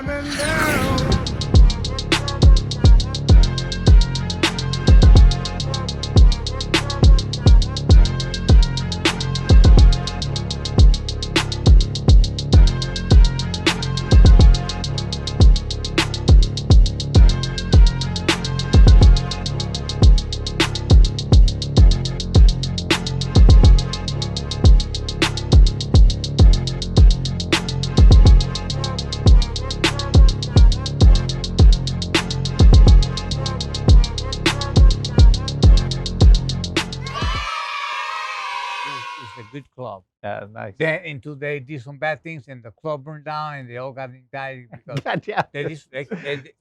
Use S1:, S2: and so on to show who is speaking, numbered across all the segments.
S1: coming down. It's a good club.
S2: Nice.
S1: Then until they did some bad things and the club burned down and they all got indicted because
S2: Goddamn.
S1: they just
S2: So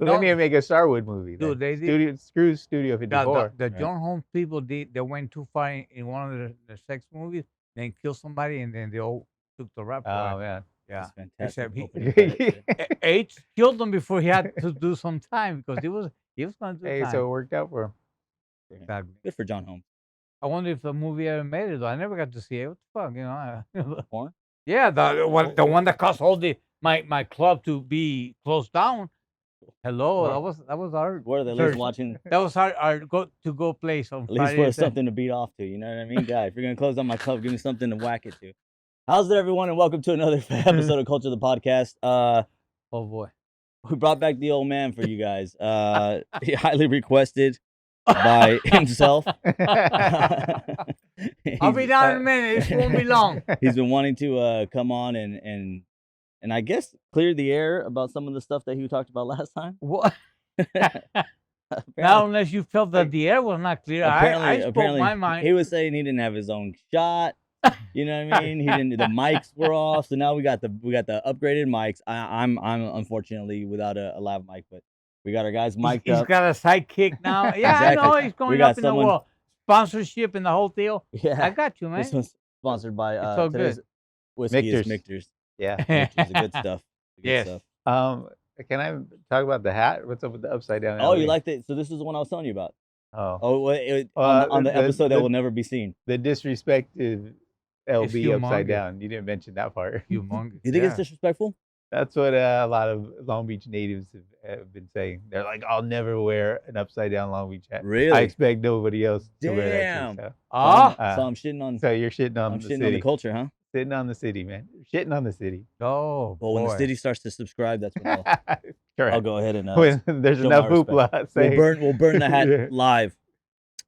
S2: they need to make a Starwood movie.
S1: Dude,
S2: Then.
S1: they did.
S2: Screw Studio 54.
S1: the
S2: right?
S1: John Holmes people they went too far in one of the sex movies, then killed somebody and then they all took the rap for
S2: Oh
S1: it.
S2: man.
S1: Yeah.
S3: That's
S1: Except
S3: fantastic.
S1: he
S3: Opening credits.
S1: H killed him before he had to do some time because he was going to do
S2: Hey,
S1: time.
S2: so it worked out for him.
S1: Exactly.
S3: Good for John Holmes.
S1: I wonder if the movie ever made it though. I never got to see it. What the fuck, you know?
S3: Porn?
S1: Yeah, the one that caused all my club to be closed down. Hello,
S2: Wow.
S1: that was our
S3: What are they at
S1: Thursday.
S3: least watching?
S1: That was our go place on
S3: At least
S1: Friday.
S3: for something to beat off to. You know what I mean, guy? If you're gonna close down my club, give me something to whack it to. How's it, everyone, and welcome to another episode of Culture the Podcast.
S1: Oh boy.
S3: We brought back the old man for you guys. He highly requested by himself.
S1: I'll be down in a minute. This won't be long.
S3: He's been wanting to come on and I guess clear the air about some of the stuff that he talked about last time.
S1: What? Not unless you felt that the air was not clear. I spoke my mind.
S3: He was saying he didn't have his own shot. You know what I mean? He didn't. The mics were off, so now we got the upgraded mics. I'm unfortunately without a live mic, but we got our guys mic'd up.
S1: He's got a sidekick now. Yeah,
S3: Exactly.
S1: I know he's going up in the world. Sponsorship and the whole deal.
S3: Yeah,
S1: I got you, man.
S3: This one's sponsored by
S1: It's so
S3: today's
S1: good.
S3: whiskey is
S2: Michter's.
S3: Michter's.
S2: Yeah.
S3: Michter's, the good stuff. The good
S1: Yes.
S3: stuff.
S2: Can I talk about the hat? What's up with the upside down?
S3: Oh, you
S2: LV?
S3: liked it? So this is the one I was telling you about.
S2: Oh,
S3: Oh, on the episode that will never be seen.
S2: the disrespected LB upside
S1: humongous.
S2: down. You didn't mention that part.
S1: Humongous.
S3: You think
S1: yeah.
S3: it's disrespectful?
S2: That's what a lot of Long Beach natives have been saying. They're like, I'll never wear an upside down Long Beach hat.
S3: Really?
S2: I expect nobody else to wear that
S3: Damn.
S2: shit. So,
S1: Ah.
S3: So I'm shitting on.
S2: so you're shitting on
S3: I'm
S2: the
S3: shitting
S2: city.
S3: on the culture, huh?
S2: Sitting on the city, man. Shitting on the city.
S1: Oh,
S3: Well, when the
S1: boy.
S3: city starts to subscribe, that's when
S2: Correct.
S3: I'll go ahead and
S2: When there's
S3: show
S2: enough
S3: my respect.
S2: hoopla saying,
S3: we'll burn the hat
S2: Yeah.
S3: live.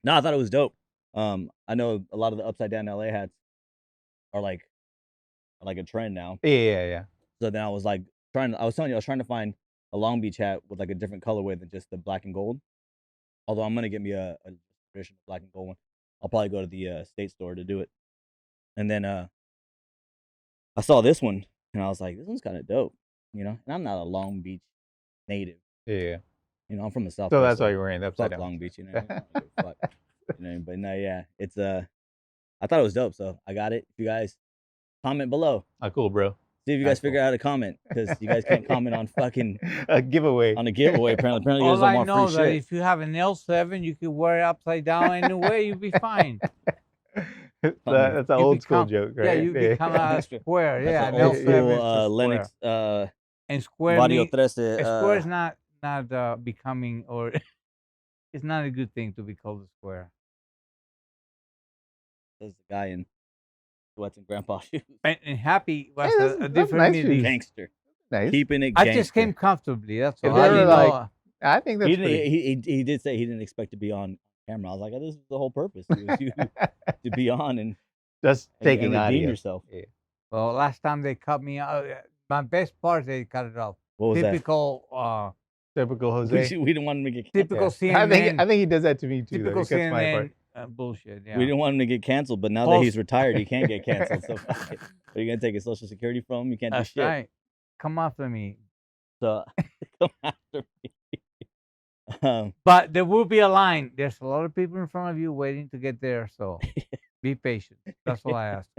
S3: No, I thought it was dope. I know a lot of the upside down LA hats are like a trend now.
S2: Yeah.
S3: So then I was like I was trying to find a Long Beach hat with like a different colorway than just the black and gold. Although I'm gonna get me a traditional black and gold one. I'll probably go to the state store to do it. And then I saw this one and I was like, this one's kind of dope, you know. And I'm not a Long Beach native,
S2: Yeah.
S3: you know. I'm from the South.
S2: So that's why you're wearing the upside
S3: Fuck
S2: down.
S3: Long Beach, you know. I don't give a fuck, you know. But no, yeah, it's I thought it was dope, so I got it. If you guys comment below,
S2: Oh, cool, bro.
S3: see if you guys
S2: That's
S3: figure out how to comment, because you guys can't comment on fucking
S2: A giveaway.
S3: on a giveaway. Apparently, you guys
S1: All
S3: don't
S1: I
S3: want
S1: know
S3: free
S1: that
S3: shit.
S1: if you have an L7, you could wear it upside down anyway. You'll be fine.
S2: That's an
S1: You
S2: old school
S1: become-
S2: joke, right?
S1: Yeah, you become a square.
S3: That's
S1: Yeah,
S3: an
S1: an
S3: old
S1: L7
S3: school
S1: is a
S3: Lennox
S1: square. And square
S3: Barrio
S1: mean-
S3: 13.
S1: a square is not becoming, or it's not a good thing to be called a square.
S3: There's a guy in sweats and grandpa shoes.
S1: And happy was
S2: Hey, that's-
S1: a
S2: that's
S1: different
S2: nice
S1: meaning.
S2: shoes.
S3: Gangster.
S2: Nice.
S3: Keeping it
S1: I
S3: gangster.
S1: just came comfortably. That's
S2: If
S1: all.
S2: they
S1: I
S2: were
S1: didn't
S2: like-
S1: know.
S2: I think that's
S3: He,
S2: pretty.
S3: he did say he didn't expect to be on camera. I was like, oh, this is the whole purpose. It was you to be on and
S2: Just
S3: and
S2: taking
S3: redeem
S2: audio.
S3: yourself.
S1: Well, last time they cut me out, my best part they cut it off.
S3: What was
S1: Typical,
S2: Typical
S3: that?
S2: Jose.
S3: We didn't want him to get
S1: typical
S2: Yeah.
S1: CNN.
S2: I think he does that to me too.
S1: typical
S2: Though. He cuts my
S1: CNN
S2: part.
S1: bullshit. Yeah.
S3: We didn't want him to get canceled, but now that
S1: False-
S3: he's retired, he can't get canceled. So fuck it. Are you gonna take his social security from him? You can't
S1: That's
S3: do shit.
S1: right. Come after me.
S3: So come after me.
S1: But there will be a line. There's a lot of people in front of you waiting to get there, so be patient. That's all I ask.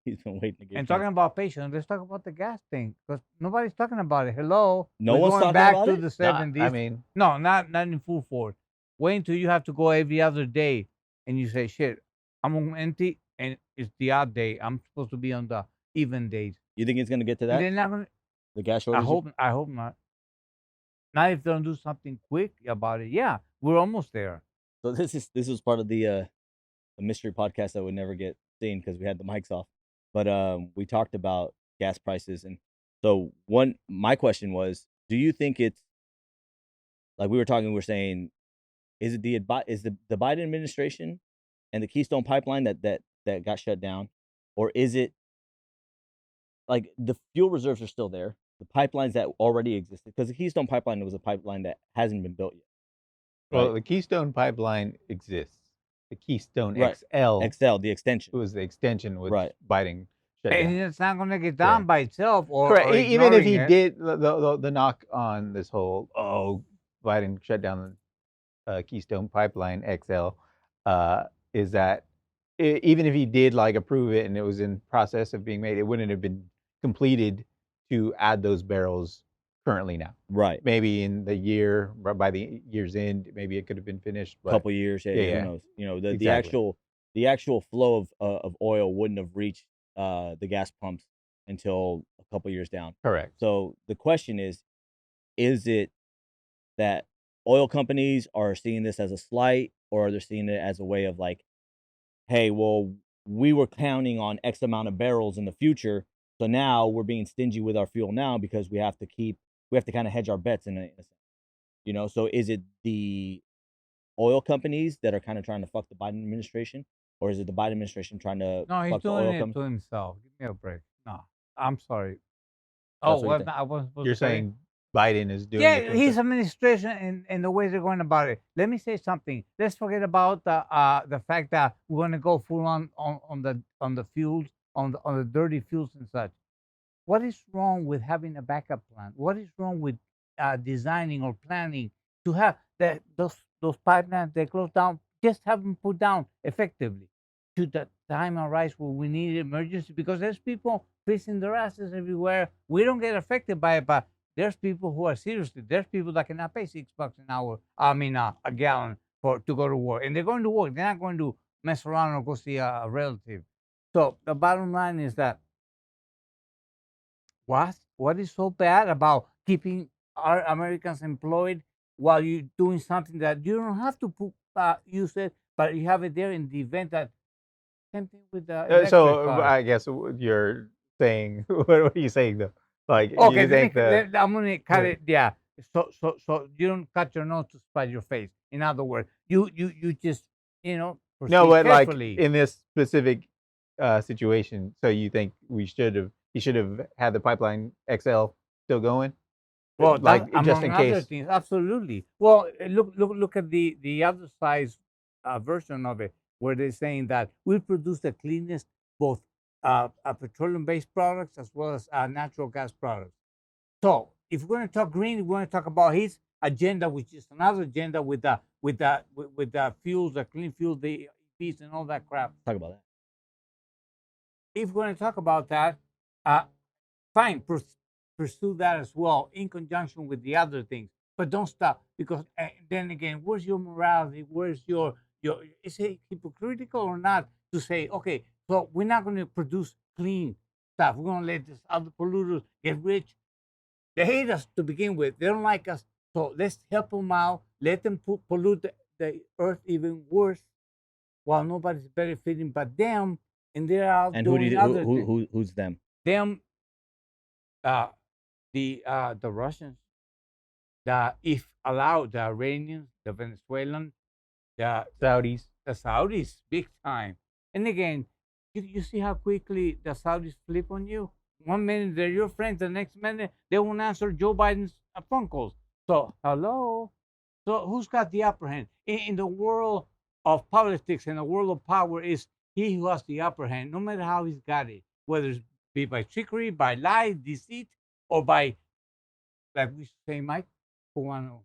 S3: He's been waiting to get
S1: And
S3: canceled.
S1: talking about patience, let's talk about the gas thing because nobody's talking about it. Hello,
S3: No
S1: We're
S3: one's
S1: going
S3: talking
S1: back
S3: about
S1: to
S3: it?
S1: the
S2: No,
S1: 70s.
S2: I mean,
S1: No, not in full force. Wait until you have to go every other day, and you say, "Shit, I'm on empty, and it's the odd day. I'm supposed to be on the even days."
S3: You think it's gonna get to
S1: And
S3: that?
S1: they're not gonna.
S3: The gas
S1: I
S3: shortage?
S1: hope not. Now, if they don't do something quick about it, yeah, we're almost there.
S3: So this was part of the mystery podcast that would never get seen because we had the mics off. But we talked about gas prices, and so my question was, do you think it's like we were saying, is it the Biden administration and the Keystone Pipeline that got shut down, or is it like the fuel reserves are still there, the pipelines that already existed? Because the Keystone Pipeline was a pipeline that hasn't been built yet.
S2: Well,
S3: Right.
S2: the Keystone Pipeline exists. The Keystone
S3: Right.
S2: XL
S3: XL, the extension.
S2: was the extension which
S3: Right.
S2: Biden shut
S1: And
S2: down.
S1: it's not going to get done by itself,
S2: Correct.
S1: or
S2: Even if
S1: ignoring
S2: he
S1: it.
S2: did, the knock on this whole Biden shut down the Keystone Pipeline XL is that even if he did like approve it and it was in process of being made, it wouldn't have been completed to add those barrels currently now.
S3: Right.
S2: Maybe in the year, by the year's end, maybe it could have been finished. But
S3: Couple years, yeah,
S2: yeah.
S3: who knows? You know, the
S2: Exactly.
S3: the actual flow of oil wouldn't have reached the gas pumps until a couple years down.
S2: Correct.
S3: So the question is it that oil companies are seeing this as a slight, or are they seeing it as a way of like, hey, well, we were counting on X amount of barrels in the future, so now we're being stingy with our fuel now because we have to kind of hedge our bets in a sense. You know, so is it the oil companies that are kind of trying to fuck the Biden administration, or is it the Biden administration trying to
S1: No, he's
S3: fuck the
S1: doing
S3: oil
S1: it
S3: company?
S1: to himself. Give me a break. No, I'm sorry. Oh,
S3: That's what you think?
S1: I wasn't supposed
S2: You're
S1: to say.
S2: saying Biden is doing
S1: Yeah,
S2: it to
S1: his
S2: himself?
S1: administration and the way they're going about it. Let me say something. Let's forget about the fact that we're going to go full on the fuels, on the dirty fuels and such. What is wrong with having a backup plan? What is wrong with designing or planning to have those pipelines they close down? Just have them put down effectively to the time arise where we need emergency, because there's people facing their asses everywhere. We don't get affected by it, but there's people who are seriously. There's people that cannot pay $6 an hour. I mean, a gallon for to go to work, and they're going to work. They're not going to mess around or go see a relative. So the bottom line is that what is so bad about keeping our Americans employed while you're doing something that you don't have to use it, but you have it there in the event that same thing with the electric
S2: So
S1: cars.
S2: I guess you're saying, what are you saying though? Like
S1: Okay,
S2: you think
S1: I'm gonna cut
S2: the
S1: it. Yeah, so you don't cut your nose to spite your face. In other words, you just
S2: no,
S1: proceed
S2: but like
S1: carefully.
S2: in this specific situation, so you think he should have had the pipeline XL still going,
S1: Well, that
S2: like just
S1: among
S2: in
S1: other
S2: case.
S1: things, absolutely. Well, look at the other side's version of it, where they're saying that we produce the cleanest both petroleum-based products as well as natural gas products. So, if we're going to talk green, we're going to talk about his agenda, which is another agenda with the fuels, the clean fuels, the EVs, and all that crap.
S3: Talk about that.
S1: If we're going to talk about that, uh, fine, pursue that as well in conjunction with the other things, but don't stop, because then again, where's your morality? Where's your? Is it hypocritical or not to say, okay, so we're not going to produce clean stuff. We're going to let these other polluters get rich. They hate us to begin with. They don't like us, so let's help them out. Let them pollute the earth even worse, while nobody's benefiting but them, and they're out
S3: And who do
S1: doing
S3: you
S1: other things.
S3: who's them?
S1: Them, uh, the Russians, the if allowed, the Iranians, the Venezuelan, the
S2: Saudis.
S1: the Saudis, big time. And again, you see how quickly the Saudis flip on you. One minute they're your friends, the next minute they won't answer Joe Biden's phone calls. So hello, so who's got the upper hand in the world of politics and the world of power? Is he who has the upper hand, no matter how he's got it, whether it's be by trickery, by lie, deceit, or by, like we say, Mike, cubano,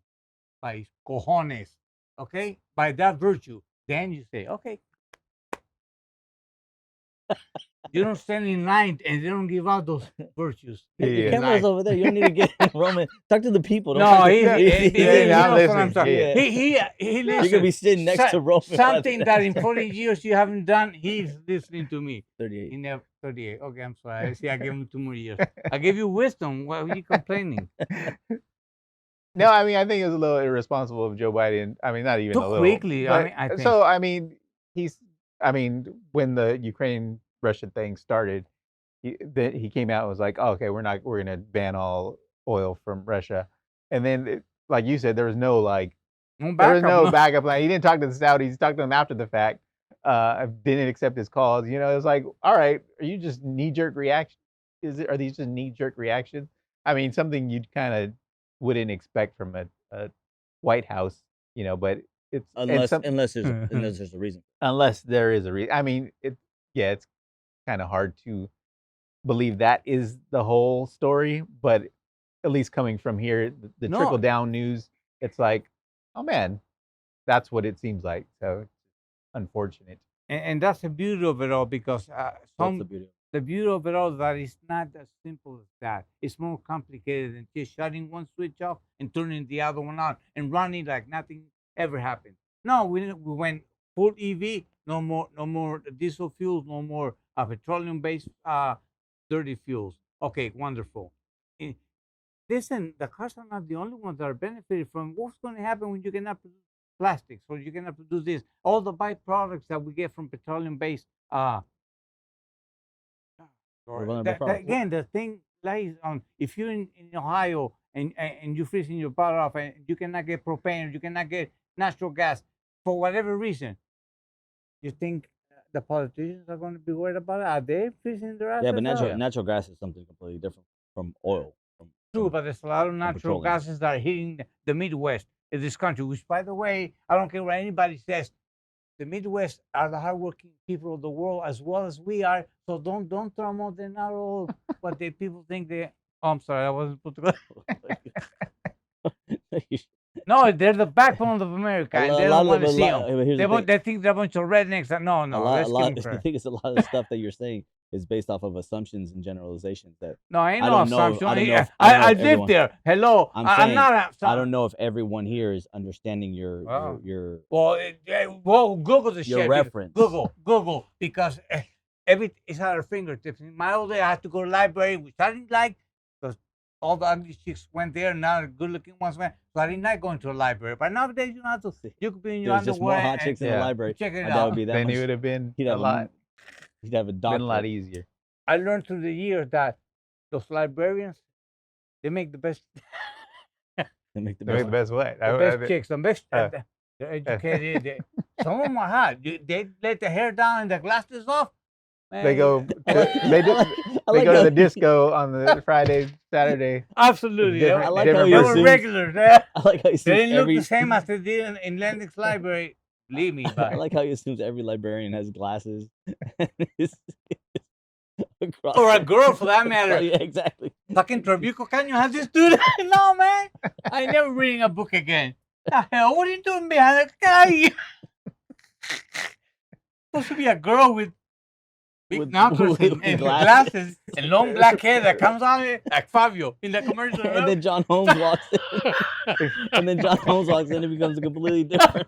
S1: by cojones, okay? By that virtue, then you say, okay, you don't stand in line and they don't give out those virtues.
S3: Hey, the
S2: Yeah.
S3: camera's over there. You don't need to get Roman. Talk to the people. Don't
S1: No,
S3: talk to
S1: he
S2: I'm
S1: knows what I'm
S2: listening.
S1: talking.
S2: Yeah.
S1: He
S3: You're gonna
S1: listens.
S3: be sitting next to Roman.
S1: Something that in 40 years you haven't done, he's listening to me.
S3: 38.
S1: He never 38. Okay, I'm sorry. I see. I gave him 2 more years. I gave you wisdom. Why are you complaining?
S2: No, I mean, I think it was a little irresponsible of Joe Biden. I mean, not even
S1: Too
S2: a little.
S1: quickly, I
S2: But
S1: mean, I think.
S2: so, I mean, I mean, when the Ukraine Russia thing started, he came out and was like, oh, okay, we're going to ban all oil from Russia. And then, like you said, there was no
S1: No
S2: there was
S1: backup,
S2: no
S1: no.
S2: backup plan. He didn't talk to the Saudis. He talked to them after the fact. Didn't accept his calls. You know, it was like, all right, are you just knee jerk reaction? Are these just knee jerk reactions? I mean, something you'd kind of wouldn't expect from a White House, you know, but it's
S3: unless
S2: some,
S3: unless there's a reason.
S2: unless there is a reason. I mean, it's kind of hard to believe that is the whole story, but at least coming from here, the
S1: No.
S2: trickle down news, it's like, oh man, that's what it seems like. So it's unfortunate.
S1: And that's the beauty of it all, because
S3: What's the beauty?
S1: the beauty of it all is that it's not as simple as that. It's more complicated than just shutting one switch off and turning the other one on and running like nothing ever happened. No, we went full EV. No more diesel fuels. No more petroleum based dirty fuels. Okay, wonderful. Eh, Listen, the cars are not the only ones that are benefiting from what's going to happen when you cannot produce plastics, or you cannot produce this. All the byproducts that we get from petroleum based
S3: What about the byproducts?
S1: again, the thing lies on, if you're in Ohio and you're freezing your butt off and you cannot get propane, or you cannot get natural gas for whatever reason, you think the politicians are going to be worried about it? Are they freezing their asses
S3: Yeah, but
S1: off?
S3: natural gas is something completely different from oil.
S1: True, but there's a lot of natural
S3: petroleum.
S1: gases that are hitting the Midwest in this country, which, by the way, I don't care what anybody says, the Midwest are the hardworking people of the world as well as we are. So don't throw them out. They're not all what the people think they. Oh, I'm sorry, I wasn't put together. No, they're the backbone of America, and they don't want to see them. They think they're a bunch of rednecks. No, let's give them
S3: I
S1: credit.
S3: think it's a lot of stuff that you're saying is based off of assumptions and generalizations that
S1: No, I ain't
S3: I
S1: no
S3: don't know if-
S1: assumption.
S3: I don't know if-
S1: I
S3: if
S1: live
S3: everyone-
S1: there. Hello,
S3: I'm
S1: I'm
S3: saying,
S1: not.
S3: I don't know if everyone here is understanding your
S1: Well, Google the
S3: your
S1: shit.
S3: reference.
S1: Google, because it's at our fingertips. In my old day, I had to go to the library, which I didn't like, because all the ugly chicks went there, now the good-looking ones went. So I didn't like going to a library. But nowadays, you don't have to. You could be in your
S3: There's just more
S1: underwear
S3: hot chicks in the
S2: yeah.
S3: library.
S1: check it
S3: That
S1: out.
S3: would be that
S2: Then
S3: much.
S2: it would have been
S3: He'd
S2: a
S3: have
S2: lot,
S3: He'd have a
S2: been
S3: doctor.
S2: a lot easier.
S1: I learned through the years that those librarians, they make the best.
S3: They make the
S2: They make the
S3: best.
S2: best way.
S1: The best chicks, the best. They're educated. Some of them are hot. They let the hair down and the glasses off. Man,
S2: They go.
S3: I
S2: To,
S3: like-
S2: they do,
S3: I like- I
S2: they
S3: like
S2: go to
S3: how
S2: the
S3: you-
S2: disco on the Friday, Saturday.
S1: Absolutely.
S2: Different-
S3: I like
S2: different
S3: how
S1: They
S3: you
S1: were
S3: assume-
S1: regulars.
S3: I like how you
S1: They
S3: assume
S1: didn't look
S3: every.
S1: the same as they did in Lennox Library. Believe me,
S3: I
S1: but
S3: like how he assumes every librarian has glasses. Across
S1: or a
S3: the-
S1: girl for that
S3: Oh,
S1: matter.
S3: yeah, exactly.
S1: Fucking Trabuco, can you have this dude? No, man. I ain't never reading a book again. The hell? What are you doing behind the guy? Supposed to be a girl with big
S3: With-
S1: knuckles
S3: with
S1: and
S3: glasses.
S1: glasses and long black hair that comes on it like Fabio in the commercial.
S3: And then John Holmes walks in. And then John Holmes walks in and becomes a completely different.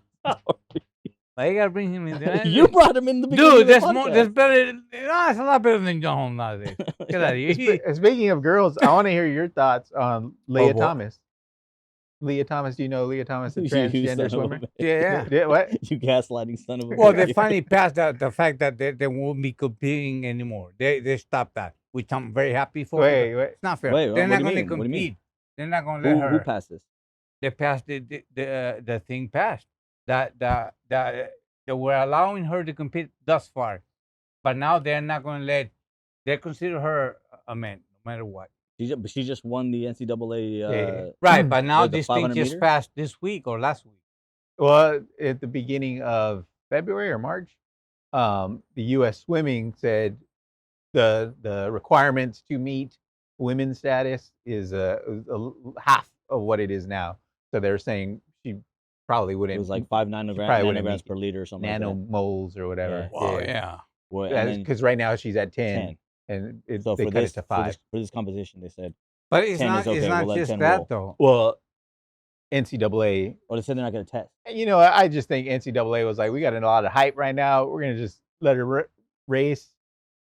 S1: I gotta bring him in there.
S3: You brought him in the beginning
S1: Dude,
S3: of the
S1: that's more. That's
S3: podcast.
S1: better. No, it's a lot better than John Holmes nowadays. Get out of here.
S2: Speaking of girls, I want to hear your thoughts on Leah
S1: boy.
S2: Thomas. Leah Thomas, do you know Leah Thomas, the
S3: You son
S2: transgender
S3: of a
S2: swimmer?
S3: bitch.
S1: Yeah.
S2: What?
S3: You gaslighting son of a
S1: Well,
S3: bitch.
S1: they finally passed the fact that they won't be competing anymore. They stopped that, which I'm very happy for.
S2: Wait,
S1: because
S2: wait.
S1: It's not fair.
S3: Wait,
S1: They're
S3: what
S1: not
S3: do you
S1: going to
S3: mean? What do you mean?
S1: compete. They're not going to let
S3: Who
S1: her.
S3: passed this?
S1: They passed the thing passed. That they were allowing her to compete thus far, but now they're not going to let. They consider her a man, no matter what.
S3: She just won the NCAA.
S1: Right, but now
S3: What, the
S1: this thing
S3: 500
S1: just
S3: meter?
S1: passed this week or last week.
S2: Well, at the beginning of February or March, the U.S. Swimming said the requirements to meet women's status is half of what it is now. So they're saying she probably wouldn't.
S3: It was like 5
S2: probably
S3: nanograms
S2: wouldn't
S3: per liter or something.
S2: nanomoles or whatever.
S1: Wow, yeah.
S3: Well, and then
S2: Because right now she's at 10,
S3: 10.
S2: and
S3: So
S2: they
S3: for
S2: cut
S3: this,
S2: it to 5.
S3: for this composition, they said,
S1: But it's
S3: 10
S1: not.
S3: is okay,
S1: It's
S3: we'll
S1: not
S3: let
S1: just
S3: 10
S1: that
S3: roll.
S1: though.
S2: Well, NCAA,
S3: or they said they're not going to test.
S2: you know, I just think NCAA was like, we got a lot of hype right now. We're gonna just let her race,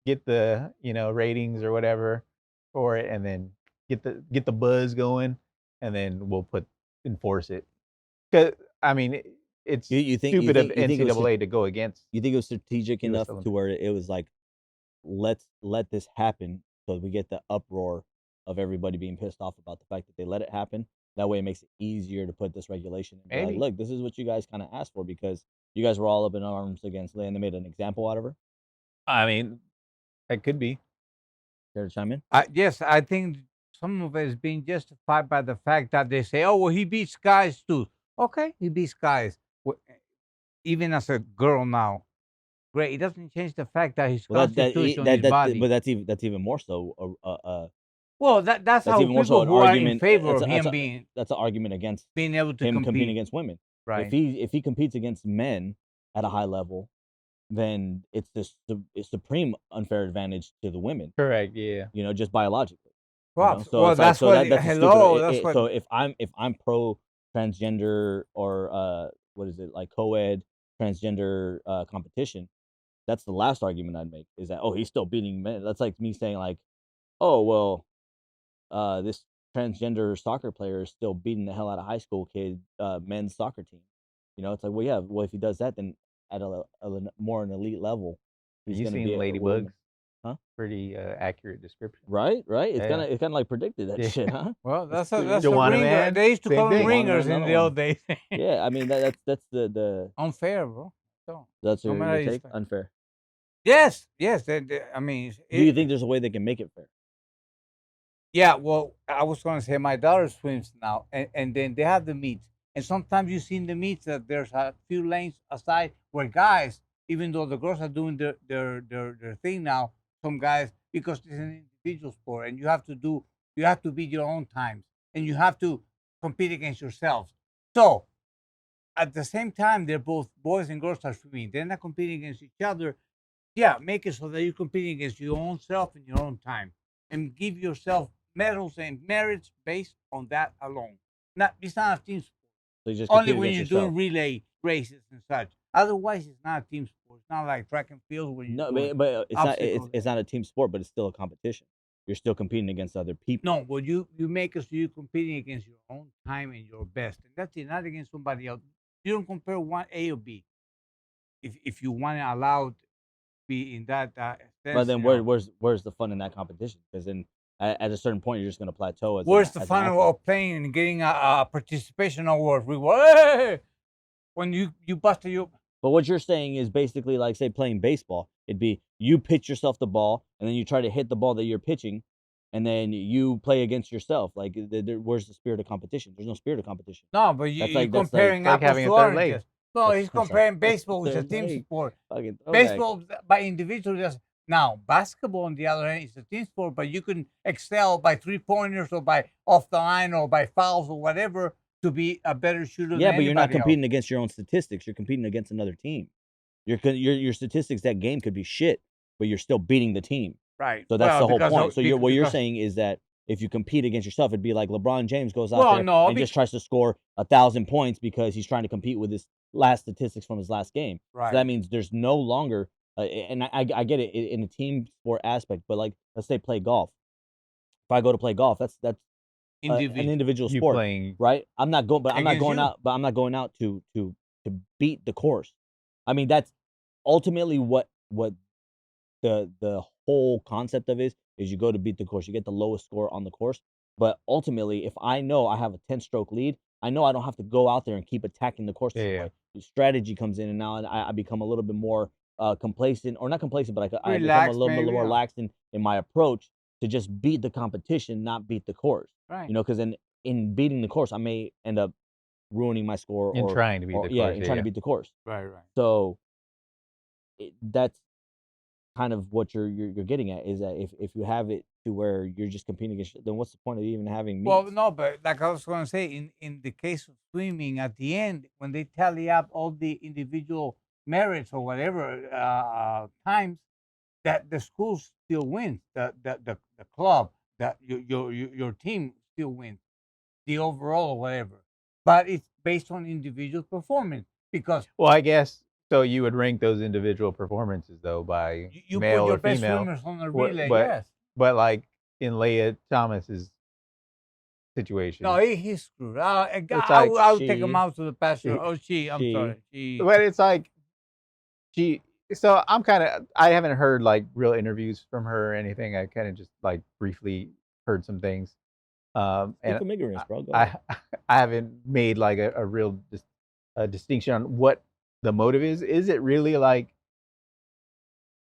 S2: get the ratings or whatever for it, and then get the buzz going, and then we'll put enforce it. 'Cause, I mean, it's
S3: You think
S2: stupid of
S3: it was
S2: NCAA to go against
S3: you think it was strategic
S2: U.S.
S3: enough to
S2: Olympic.
S3: where it was like, let's let this happen so we get the uproar of everybody being pissed off about the fact that they let it happen. That way, it makes it easier to put this regulation and be like,
S2: Maybe.
S3: look, this is what you guys kind of asked for because you guys were all up in arms against Leia and they made an example out of her.
S2: I mean, that could be.
S3: Care to chime in?
S1: Yes, I think some of it is being justified by the fact that they say, "Oh, well, he beats guys too." Okay, he beats guys, even as a girl now. Great. It doesn't change the fact that his
S3: Well,
S1: constitution, his
S3: but
S1: body.
S3: that's even more so.
S1: Well, that's
S3: That's
S1: how
S3: even more so
S1: people
S3: an
S1: who are in
S3: argument.
S1: favor of him being
S3: That's an argument against
S1: able to
S3: him competing
S1: compete.
S3: against women.
S1: Right.
S3: If he competes against men at a high level, then it's this supreme unfair advantage to the women.
S2: Correct. Yeah.
S3: You know, just biologically.
S1: Well,
S3: So it's like
S1: that's what.
S3: that's a
S1: Hello,
S3: stupid.
S1: that's what.
S3: So if I'm pro transgender or what is it like co-ed transgender competition, that's the last argument I'd make is that he's still beating men. That's like me saying like, oh well, this transgender soccer player is still beating the hell out of high school kid men's soccer team. You know, it's like, well, yeah, well if he does that, then at a more an elite level, he's
S2: You
S3: gonna
S2: seen
S3: be
S2: Ladybugs?
S3: Huh?
S2: Pretty accurate description.
S3: Right. It's
S2: Yeah.
S3: kind of like predicted that
S2: Yeah.
S3: shit, huh?
S1: Well, that's
S3: pretty
S1: a
S2: Joanna
S1: ringer.
S2: Man,
S1: They used to
S2: same
S1: call them
S2: thing.
S1: ringers in
S3: Another
S1: the old
S3: one.
S1: days.
S3: Yeah, I mean that's the
S1: Unfair, bro. So,
S3: that's
S1: no
S3: your
S1: matter
S3: take. Unfair.
S1: Yes, yes. I mean,
S3: Do you think there's a way they can make it fair?
S1: yeah. Well, I was going to say my daughter swims now, and then they have the meets, and sometimes you see in the meets that there's a few lanes aside where guys, even though the girls are doing their thing now, some guys because it's an individual sport, and you have to beat your own times, and you have to compete against yourselves. So at the same time, they're both boys and girls are swimming. They're not competing against each other. Yeah, make it so that you're competing against your own self in your own time, and give yourself medals and merits based on that alone. Not it's not a team sport.
S3: So you just
S1: Only
S3: compete
S1: when
S3: against
S1: you're
S3: yourself.
S1: doing relay races and such. Otherwise, it's not a team sport. It's not like track and field where you're
S3: No,
S1: doing
S3: but
S1: obstacles.
S3: it's not a team sport, but it's still a competition. You're still competing against other people.
S1: No, well, you make it so you're competing against your own time and your best, and that's it. Not against somebody else. You don't compare one A or B. If you want to allow it to be in that
S3: But
S1: sense,
S3: then where's the fun in that competition? Because then at a certain point you're just gonna plateau as
S1: where's the
S3: as an
S1: fun
S3: athlete.
S1: of playing and getting a participation award reward? Hey! When you busted you.
S3: But what you're saying is basically like say playing baseball. It'd be you pitch yourself the ball and then you try to hit the ball that you're pitching, and then you play against yourself. Like where's the spirit of competition? There's no spirit of competition.
S1: No, but
S3: That's
S1: you're
S3: like
S1: comparing
S2: like
S1: apples
S2: having
S1: to
S2: a third leg.
S1: oranges. No, he's comparing baseball with a
S3: Third
S1: team
S3: leg.
S1: sport.
S3: Fucking throwback.
S1: Baseball by individual just now. Basketball on the other hand is a team sport, but you can excel by 3-pointers or by off the line or by fouls or whatever to be a better shooter.
S3: Yeah,
S1: than
S3: but you're not
S1: anybody else.
S3: competing against your own statistics. You're competing against another team. Your statistics that game could be shit, but you're still beating the team.
S1: Right.
S3: So that's the whole point. So what you're
S1: because
S3: saying is that if you compete against yourself, it'd be like LeBron James goes out
S1: Well,
S3: there
S1: no,
S3: and just tries to score 1,000 points because he's trying to compete with his last statistics from his last game. So that
S1: right.
S3: means there's no longer, and I get it in a team sport aspect, but like let's say play golf. If I go to play golf, that's an individual
S2: You
S3: sport,
S2: playing
S3: right? I'm not going, but I'm not
S1: Against
S3: going
S1: you.
S3: out, but I'm not going out to beat the course. I mean, that's ultimately what the whole concept of is you go to beat the course. You get the lowest score on the course. But ultimately, if I know I have a 10-stroke lead, I know I don't have to go out there and keep attacking the course the same
S2: Yeah.
S3: way. The strategy comes in, and now I become a little bit more complacent, or not complacent, but I become a
S1: Relaxed,
S3: little bit
S1: maybe,
S3: more
S1: yeah.
S3: relaxed in my approach to just beat the competition, not beat the course.
S1: Right.
S3: You know, because in beating the course, I may end up ruining my score
S2: and trying to beat the course.
S3: and trying to beat the course.
S1: Right.
S3: So that's kind of what you're getting at is that if you have it to where you're just competing against, then what's the point of even having meets?
S1: Well, no, but like I was going to say, in the case of swimming, at the end, when they tally up all the individual merits or whatever times, that the school still wins, the club, that your team still wins, the overall or whatever. But it's based on individual performance because
S2: Well, I guess so. You would rank those individual performances though by
S1: you put
S2: male
S1: your
S2: or
S1: best
S2: female.
S1: swimmers on the
S2: What-
S1: relay.
S2: But
S1: Yes.
S2: but like in Leia Thomas's situation.
S1: No, he's screwed.
S2: It's
S1: I
S2: like
S1: would take him
S3: she-
S1: out to the pasture.
S2: she-
S1: Oh, I'm
S3: she-
S1: sorry. She.
S2: but it's like she. So I haven't heard like real interviews from her or anything. I kind of just like briefly heard some things.
S3: Speak
S2: And
S3: from ignorance, bro. Go ahead.
S2: I haven't made like a real distinction on what the motive is. Is it really like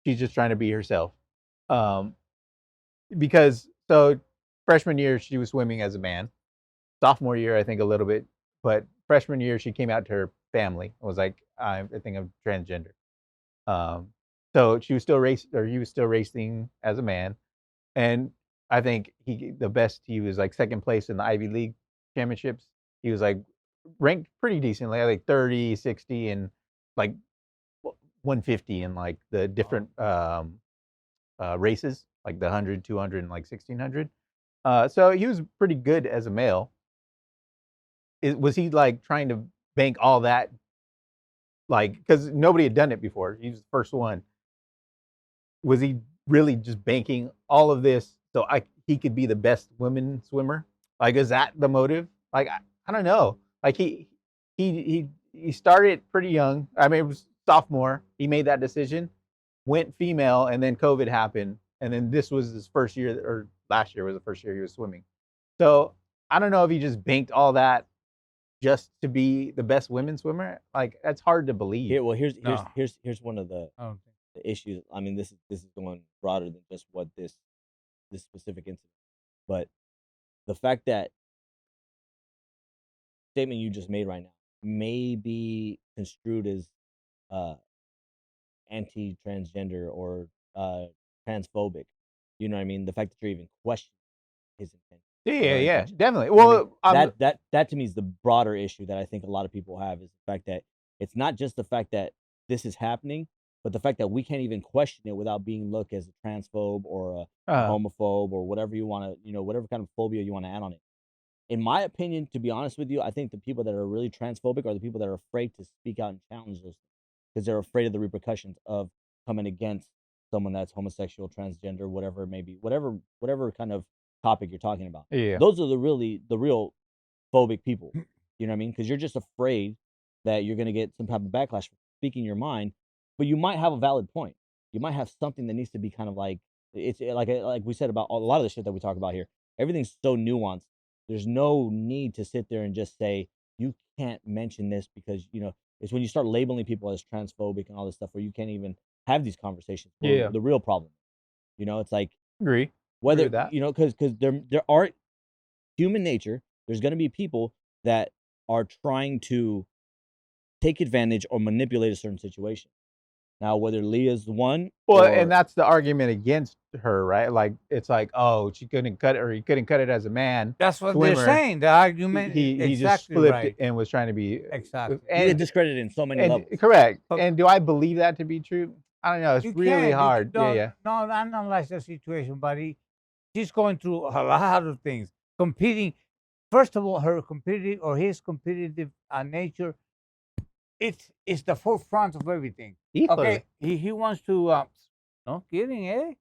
S2: she's just trying to be herself? Because so freshman year she was swimming as a man. Sophomore year I think a little bit, but freshman year she came out to her family and was like, I think I'm transgender. So she was still he was still racing as a man, and I think he was like second place in the Ivy League championships. He was like ranked pretty decently, I think 30, 60, and like 150 in like the different races, like the 100, 200, and like 1600. So he was pretty good as a male. Was he like trying to bank all that? Like, because nobody had done it before. He was the first one. Was he really just banking all of this so he could be the best women swimmer? Like, is that the motive? Like, I don't know. Like he started pretty young. I mean, it was sophomore. He made that decision, went female, and then COVID happened, and then this was his first year, or last year was the first year he was swimming. So I don't know if he just banked all that just to be the best women swimmer. Like, that's hard to believe.
S3: Here, well, here's
S1: No.
S3: here's one of the
S1: I don't think.
S3: the issues. I mean, this is going broader than just what this specific incident, but the fact that statement you just made right now may be construed as uh, anti-transgender or transphobic. You know what I mean? The fact that you're even questioning his intent.
S2: Yeah,
S3: intention.
S2: definitely.
S3: You know what
S2: Well,
S3: I mean? that to me is the broader issue that I think a lot of people have, is the fact that it's not just the fact that this is happening, but the fact that we can't even question it without being looked as a transphobe or a homophobe or whatever you want to, whatever kind of phobia you want to add on it. In my opinion, to be honest with you, I think the people that are really transphobic are the people that are afraid to speak out and challenge those things because they're afraid of the repercussions of coming against someone that's homosexual, transgender, whatever it may be, whatever kind of topic you're talking about.
S2: Yeah.
S3: Those are the real phobic people. You know what I mean? Because you're just afraid that you're going to get some type of backlash for speaking your mind, but you might have a valid point. You might have something that needs to be kind of like, it's like we said about a lot of the shit that we talk about here. Everything's so nuanced. There's no need to sit there and just say you can't mention this because it's when you start labeling people as transphobic and all this stuff where you can't even have these conversations.
S2: Yeah.
S3: The real problem. It's like
S2: Agree.
S3: whether
S2: with that.
S3: because there are human nature. There's going to be people that are trying to take advantage or manipulate a certain situation. Now, whether Leah's the one,
S2: Well,
S3: or,
S2: and that's the argument against her, right? Like, it's like, oh, she couldn't cut it, or he couldn't cut it as a man.
S1: That's what
S2: swimmer.
S1: they're saying. The argument
S2: He
S1: is
S2: just
S1: exactly
S2: flipped
S1: right.
S2: it and was trying to be
S1: Exactly.
S3: you get
S2: and,
S3: discredited in so many
S2: and
S3: levels.
S2: correct.
S1: But-
S2: And do I believe that to be true? I don't know. It's
S1: You
S2: really
S1: can't.
S2: hard.
S1: No,
S2: Yeah.
S1: analyze the situation, buddy. She's going through a lot of things. Competing. First of all, his competitive nature. It's the forefront of everything.
S2: Equally.
S1: Okay, he wants to. No kidding, eh?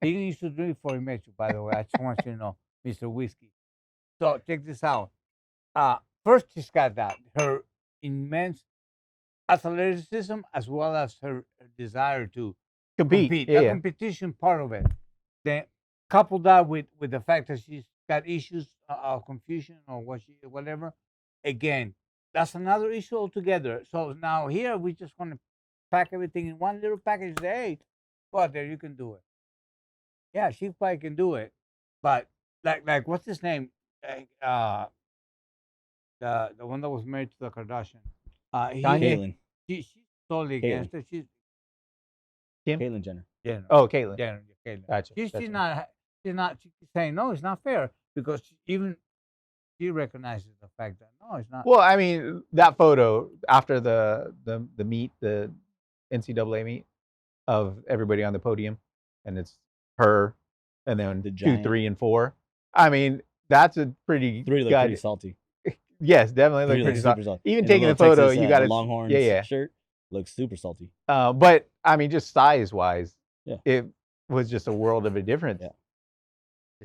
S1: He used to drink before he met you, by the way. I just want you to know, Mr. Whiskey. So check this out. First, she's got that her immense athleticism as well as her desire to compete.
S2: Yeah,
S1: The
S2: yeah.
S1: competition part of it. Then couple that with the fact that she's got issues of confusion or whatever. Again, that's another issue altogether. So now here we just want to pack everything in one little package. And say, hey, go out there, you can do it. Yeah, she probably can do it, but like what's his name? The one that was married to the Kardashian.
S3: Caitlyn
S1: She's totally against it. She's
S3: Caitlyn Jenner.
S1: Jenner.
S2: Oh, Caitlyn.
S1: Jenner. Caitlyn.
S2: Gotcha.
S1: She's
S2: That's right.
S1: not. She's not. She's saying no. It's not fair because even she recognizes the fact that no, it's not.
S2: Well, I mean, that photo after the meet, the NCAA meet of everybody on the podium, and it's her, and then
S3: The
S2: 2,
S3: giant.
S2: 3, and 4. I mean, that's a pretty
S3: 3 look pretty salty.
S2: Yes, definitely
S3: 3
S2: look pretty
S3: looks
S2: salty.
S3: super salty.
S2: Even
S3: And
S2: taking the
S3: little
S2: photo,
S3: Texas,
S2: you got to
S3: Longhorns
S2: yeah.
S3: shirt looks super salty.
S2: But I mean, just size wise,
S3: Yeah.
S2: it was just a world of a difference.
S3: Yeah.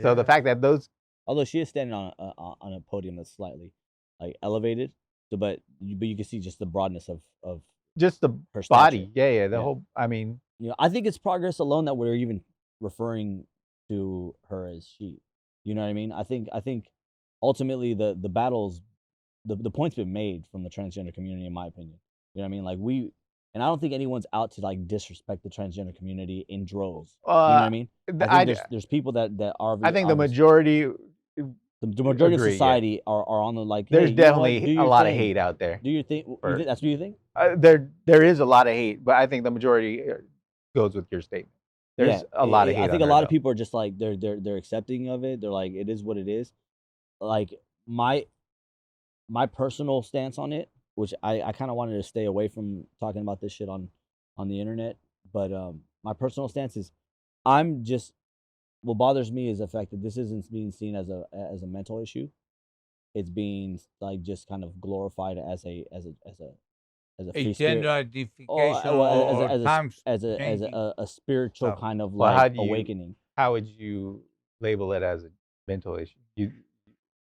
S2: So the fact that those
S3: Although she is standing on a podium that's slightly like elevated, so but you can see just the broadness of
S2: Just the
S3: her
S2: body.
S3: stature.
S2: Yeah. The
S3: Yeah.
S2: whole. I mean,
S3: I think it's progress alone that we're even referring to her as she. You know what I mean? I think ultimately the battles, the point's been made from the transgender community, in my opinion. You know what I mean? Like and I don't think anyone's out to like disrespect the transgender community in droves. You know what I mean? I think there's people that are.
S2: I think the
S3: obvious-
S2: majority.
S3: the majority
S2: agree,
S3: of society are on the like.
S2: There's
S3: hey, you know what?
S2: definitely
S3: Do
S2: a
S3: your
S2: lot of
S3: thing.
S2: hate out there.
S3: Do your thing. That's what you think?
S2: There is a lot of hate, but I think the majority goes with your statement. There's a lot of hate.
S3: I think
S2: on
S3: a
S2: her,
S3: lot of
S2: though.
S3: people are just like they're accepting of it. They're like, it is what it is. Like my personal stance on it, which I kind of wanted to stay away from talking about this shit on the internet, but my personal stance is I'm just what bothers me is the fact that this isn't being seen as a mental issue. It's being like just kind of glorified as a
S1: A
S3: free
S1: gender
S3: spirit.
S1: identification
S3: Well,
S1: or times
S3: as
S1: changing.
S3: a spiritual
S1: stuff.
S3: kind of
S2: Well,
S3: like awakening.
S2: How would you label it as a mental issue? You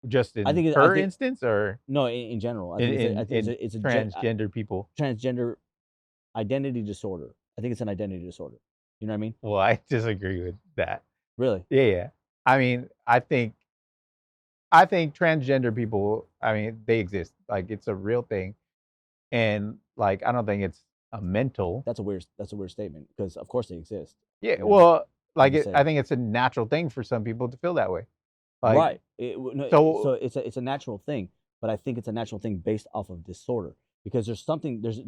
S2: just in
S3: I think
S2: instance, or
S3: no, in general. I think it's a
S2: transgender people.
S3: transgender identity disorder. I think it's an identity disorder. You know what I mean?
S2: Well, I disagree with that.
S3: Really?
S2: Yeah. I mean, I think transgender people. I mean, they exist. Like, it's a real thing, and like, I don't think it's a mental.
S3: That's a weird statement because of course they exist.
S2: Yeah.
S3: You know,
S2: Well, like,
S3: just
S2: I think it's a natural thing for some people to feel that way. Like,
S3: right.
S2: so-
S3: So it's a natural thing, but I think it's a natural thing based off of disorder because there's something there's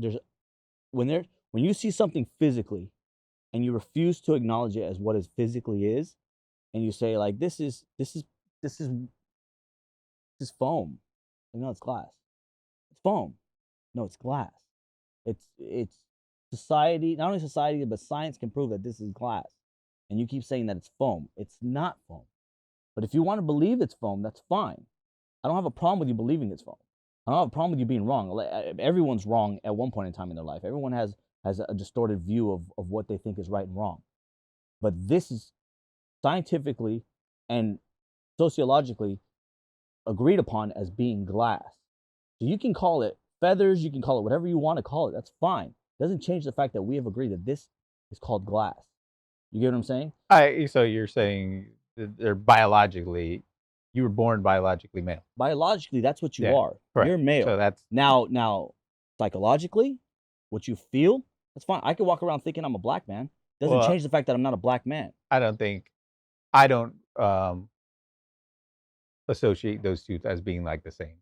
S3: when you see something physically and you refuse to acknowledge it as what it physically is, and you say like this is foam. No, it's glass. It's foam. No, it's glass. It's society. Not only society, but science can prove that this is glass. And you keep saying that it's foam. It's not foam. But if you want to believe it's foam, that's fine. I don't have a problem with you believing it's foam. I don't have a problem with you being wrong. Everyone's wrong at one point in time in their life. Everyone has a distorted view of what they think is right and wrong. But this is scientifically and sociologically agreed upon as being glass. So you can call it feathers, you can call it whatever you want to call it. That's fine. It doesn't change the fact that we have agreed that this is called glass. You get what I'm saying?
S2: So you're saying that they're biologically, you were born biologically male.
S3: Biologically, that's what you
S2: Yeah,
S3: are.
S2: correct.
S3: You're male.
S2: So that's
S3: now psychologically, what you feel, that's fine. I could walk around thinking I'm a black man. Doesn't
S2: Well,
S3: change the fact that I'm not a black man.
S2: I don't associate those two as being like the same.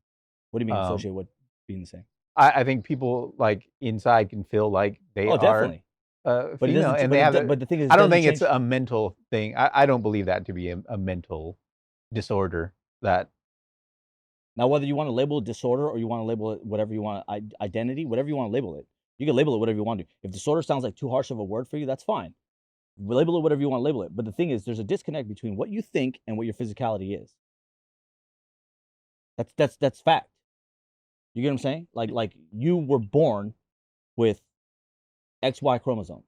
S3: What do you mean associate with being the same?
S2: I think people like inside can feel like they
S3: Oh,
S2: are
S3: definitely.
S2: But
S3: female, and they have. But the thing is,
S2: I don't think it's a mental thing. I don't believe that to be a mental disorder. That
S3: now, whether you want to label it disorder or you want to label it whatever you want, identity, whatever you want to label it, you can label it whatever you want to. If disorder sounds like too harsh of a word for you, that's fine. Label it whatever you want to label it. But the thing is, there's a disconnect between what you think and what your physicality is. That's fact. You get what I'm saying? Like you were born with XY chromosomes.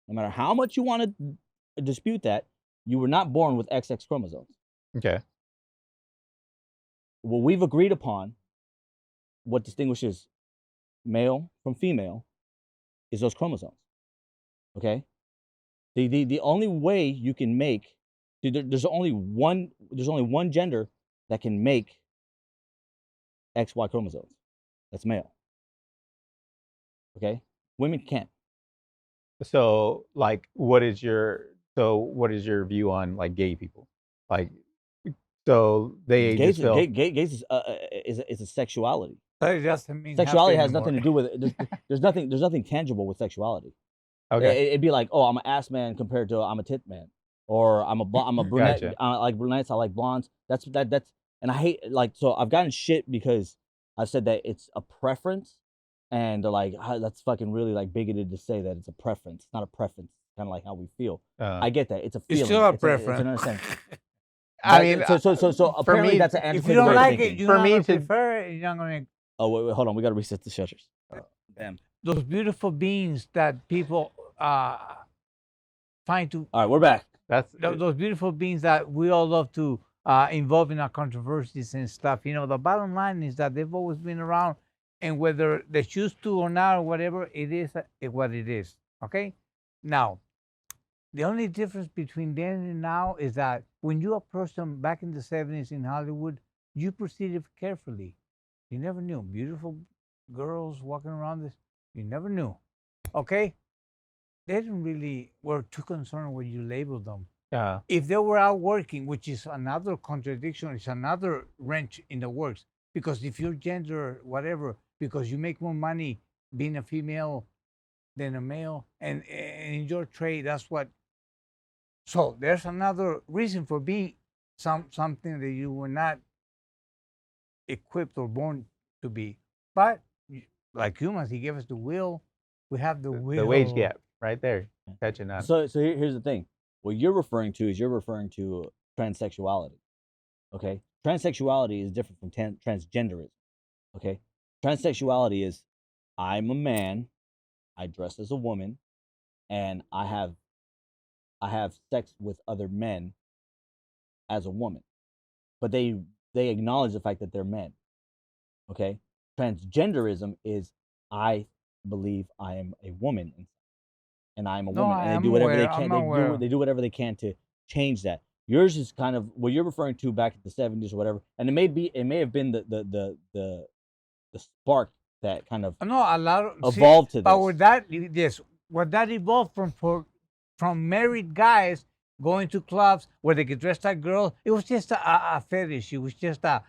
S3: No matter how much you want to dispute that, you were not born with XX chromosomes.
S2: okay.
S3: What we've agreed upon, what distinguishes male from female, is those chromosomes. Okay? The only way you can make there's only one gender that can make XY chromosomes. That's male. Okay? Women can't.
S2: So like, what is your view on like gay people? Like, so they
S3: Gays,
S2: just feel
S3: gays is a sexuality.
S1: That doesn't mean
S3: Sexuality
S1: happy
S3: has nothing to
S1: anymore.
S3: do with it. There's nothing tangible with sexuality.
S2: okay.
S3: It'd be like, oh, I'm an ass man compared to I'm a tit man, or I'm a brunette.
S2: Gotcha.
S3: I like brunettes. I like blondes. That's and I hate so I've gotten shit because I said that it's a preference, and they're like, that's fucking really like bigoted to say that it's a preference. It's not a preference. Kind of like how we feel. I get that. It's a feeling.
S1: It's still a
S3: It's
S1: preference.
S3: an understanding.
S2: I mean,
S3: So apparently
S2: me,
S3: that's an
S1: If
S3: antiquated
S1: you don't
S3: way of
S1: like
S3: thinking.
S1: it, you're
S2: For
S1: not
S2: me
S1: gonna
S2: to-
S1: prefer it. You're not gonna.
S3: Oh wait, hold on. We got to reset the shutters. Damn.
S1: Those beautiful beings that people find to
S3: All right, we're back.
S2: that's
S1: those beautiful beings that we all love to involved in our controversies and stuff. The bottom line is that they've always been around, and whether they choose to or not or whatever, it is what it is. Okay. Now, the only difference between then and now is that when you approach them back in the 70s in Hollywood, you proceeded carefully. You never knew. Beautiful girls walking around this, you never knew. Okay? They didn't really were too concerned when you labeled them.
S2: Yeah.
S1: If they were out working, which is another contradiction, it's another wrench in the works. Because if your gender, whatever, because you make more money being a female than a male, and in your trade, that's what. So there's another reason for being something that you were not equipped or born to be. But like humans, he gave us the will. We have the will.
S2: The wage gap right there, catching on.
S3: So here's the thing. What you're referring to is transsexuality. Okay, transsexuality is different from transgenderism. Okay, transsexuality is I'm a man, I dress as a woman, and I have sex with other men as a woman, but they acknowledge the fact that they're men. Okay, transgenderism is I believe I am a woman and I'm a
S1: No,
S3: woman, and
S1: I'm
S3: they do whatever
S1: aware,
S3: they
S1: I'm
S3: can.
S1: aware.
S3: They do whatever they can to change that. Yours is kind of what you're referring to back in the 70s or whatever, and it may have been the spark that kind of
S1: No, a lot of
S3: evolved to
S1: But
S3: this.
S1: with that, yes, what that evolved from married guys going to clubs where they could dress like girls. It was just a fetish. It was just a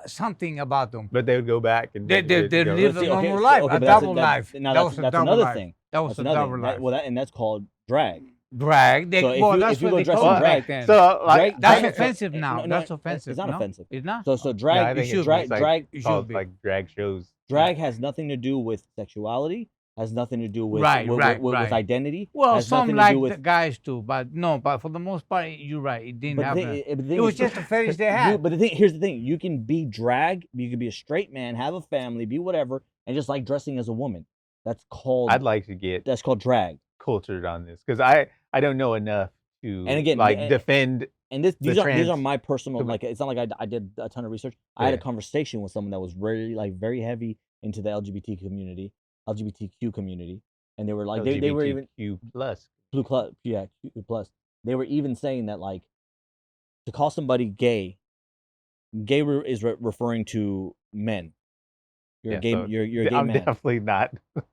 S1: something about them.
S2: But they would go back and
S1: They
S2: go,
S1: live
S2: "Let's
S1: a
S2: see."
S1: normal life,
S3: okay,
S1: a
S3: but
S1: double life.
S3: Now
S1: That was a
S3: that's
S1: double
S3: another
S1: life.
S3: thing.
S1: That was
S3: That's
S1: a
S3: another
S1: double
S3: thing.
S1: life.
S3: And that's called drag.
S1: Drag.
S3: So
S1: Well,
S3: if
S1: that's
S3: you
S1: what
S3: go
S1: they
S3: dressed
S1: called
S3: in
S1: it
S3: drag,
S1: back then.
S2: So
S3: drag,
S1: That's
S3: drag-
S1: offensive now.
S3: no,
S1: That's offensive.
S3: It's not
S1: No?
S3: offensive.
S1: It's not.
S3: So
S2: No, I
S3: drag,
S2: think
S1: should
S2: it's
S1: be.
S2: like,
S3: drag,
S1: It
S2: called
S1: should be.
S2: like drag shows.
S3: drag has nothing to do with sexuality. Has nothing to do with
S1: Right, right,
S3: with
S1: right.
S3: identity.
S1: Well,
S3: has
S1: some
S3: nothing to
S1: like
S3: do
S1: the
S3: with.
S1: guys too, but no. But for the most part, you're right. It didn't
S3: But the
S1: happen.
S3: thing, the thing
S1: It was
S3: is,
S1: just a fetish they had.
S3: But here's the thing: you can be drag, you can be a straight man, have a family, be whatever, and just like dressing as a woman. That's called.
S2: I'd like to get
S3: That's called drag.
S2: cultured on this because I don't know enough to
S3: And again,
S2: defend.
S3: And these are my personal,
S2: com-
S3: like, it's not like I did a ton of research. I had a
S2: Yeah.
S3: conversation with someone that was very heavy into the LGBTQ community, and they were like they were even
S2: LGBTQ plus.
S3: Q plus. They were even saying that, like, to call somebody gay is referring to men. You're a gay.
S2: So
S3: You're a gay
S2: I'm
S3: man.
S2: definitely not.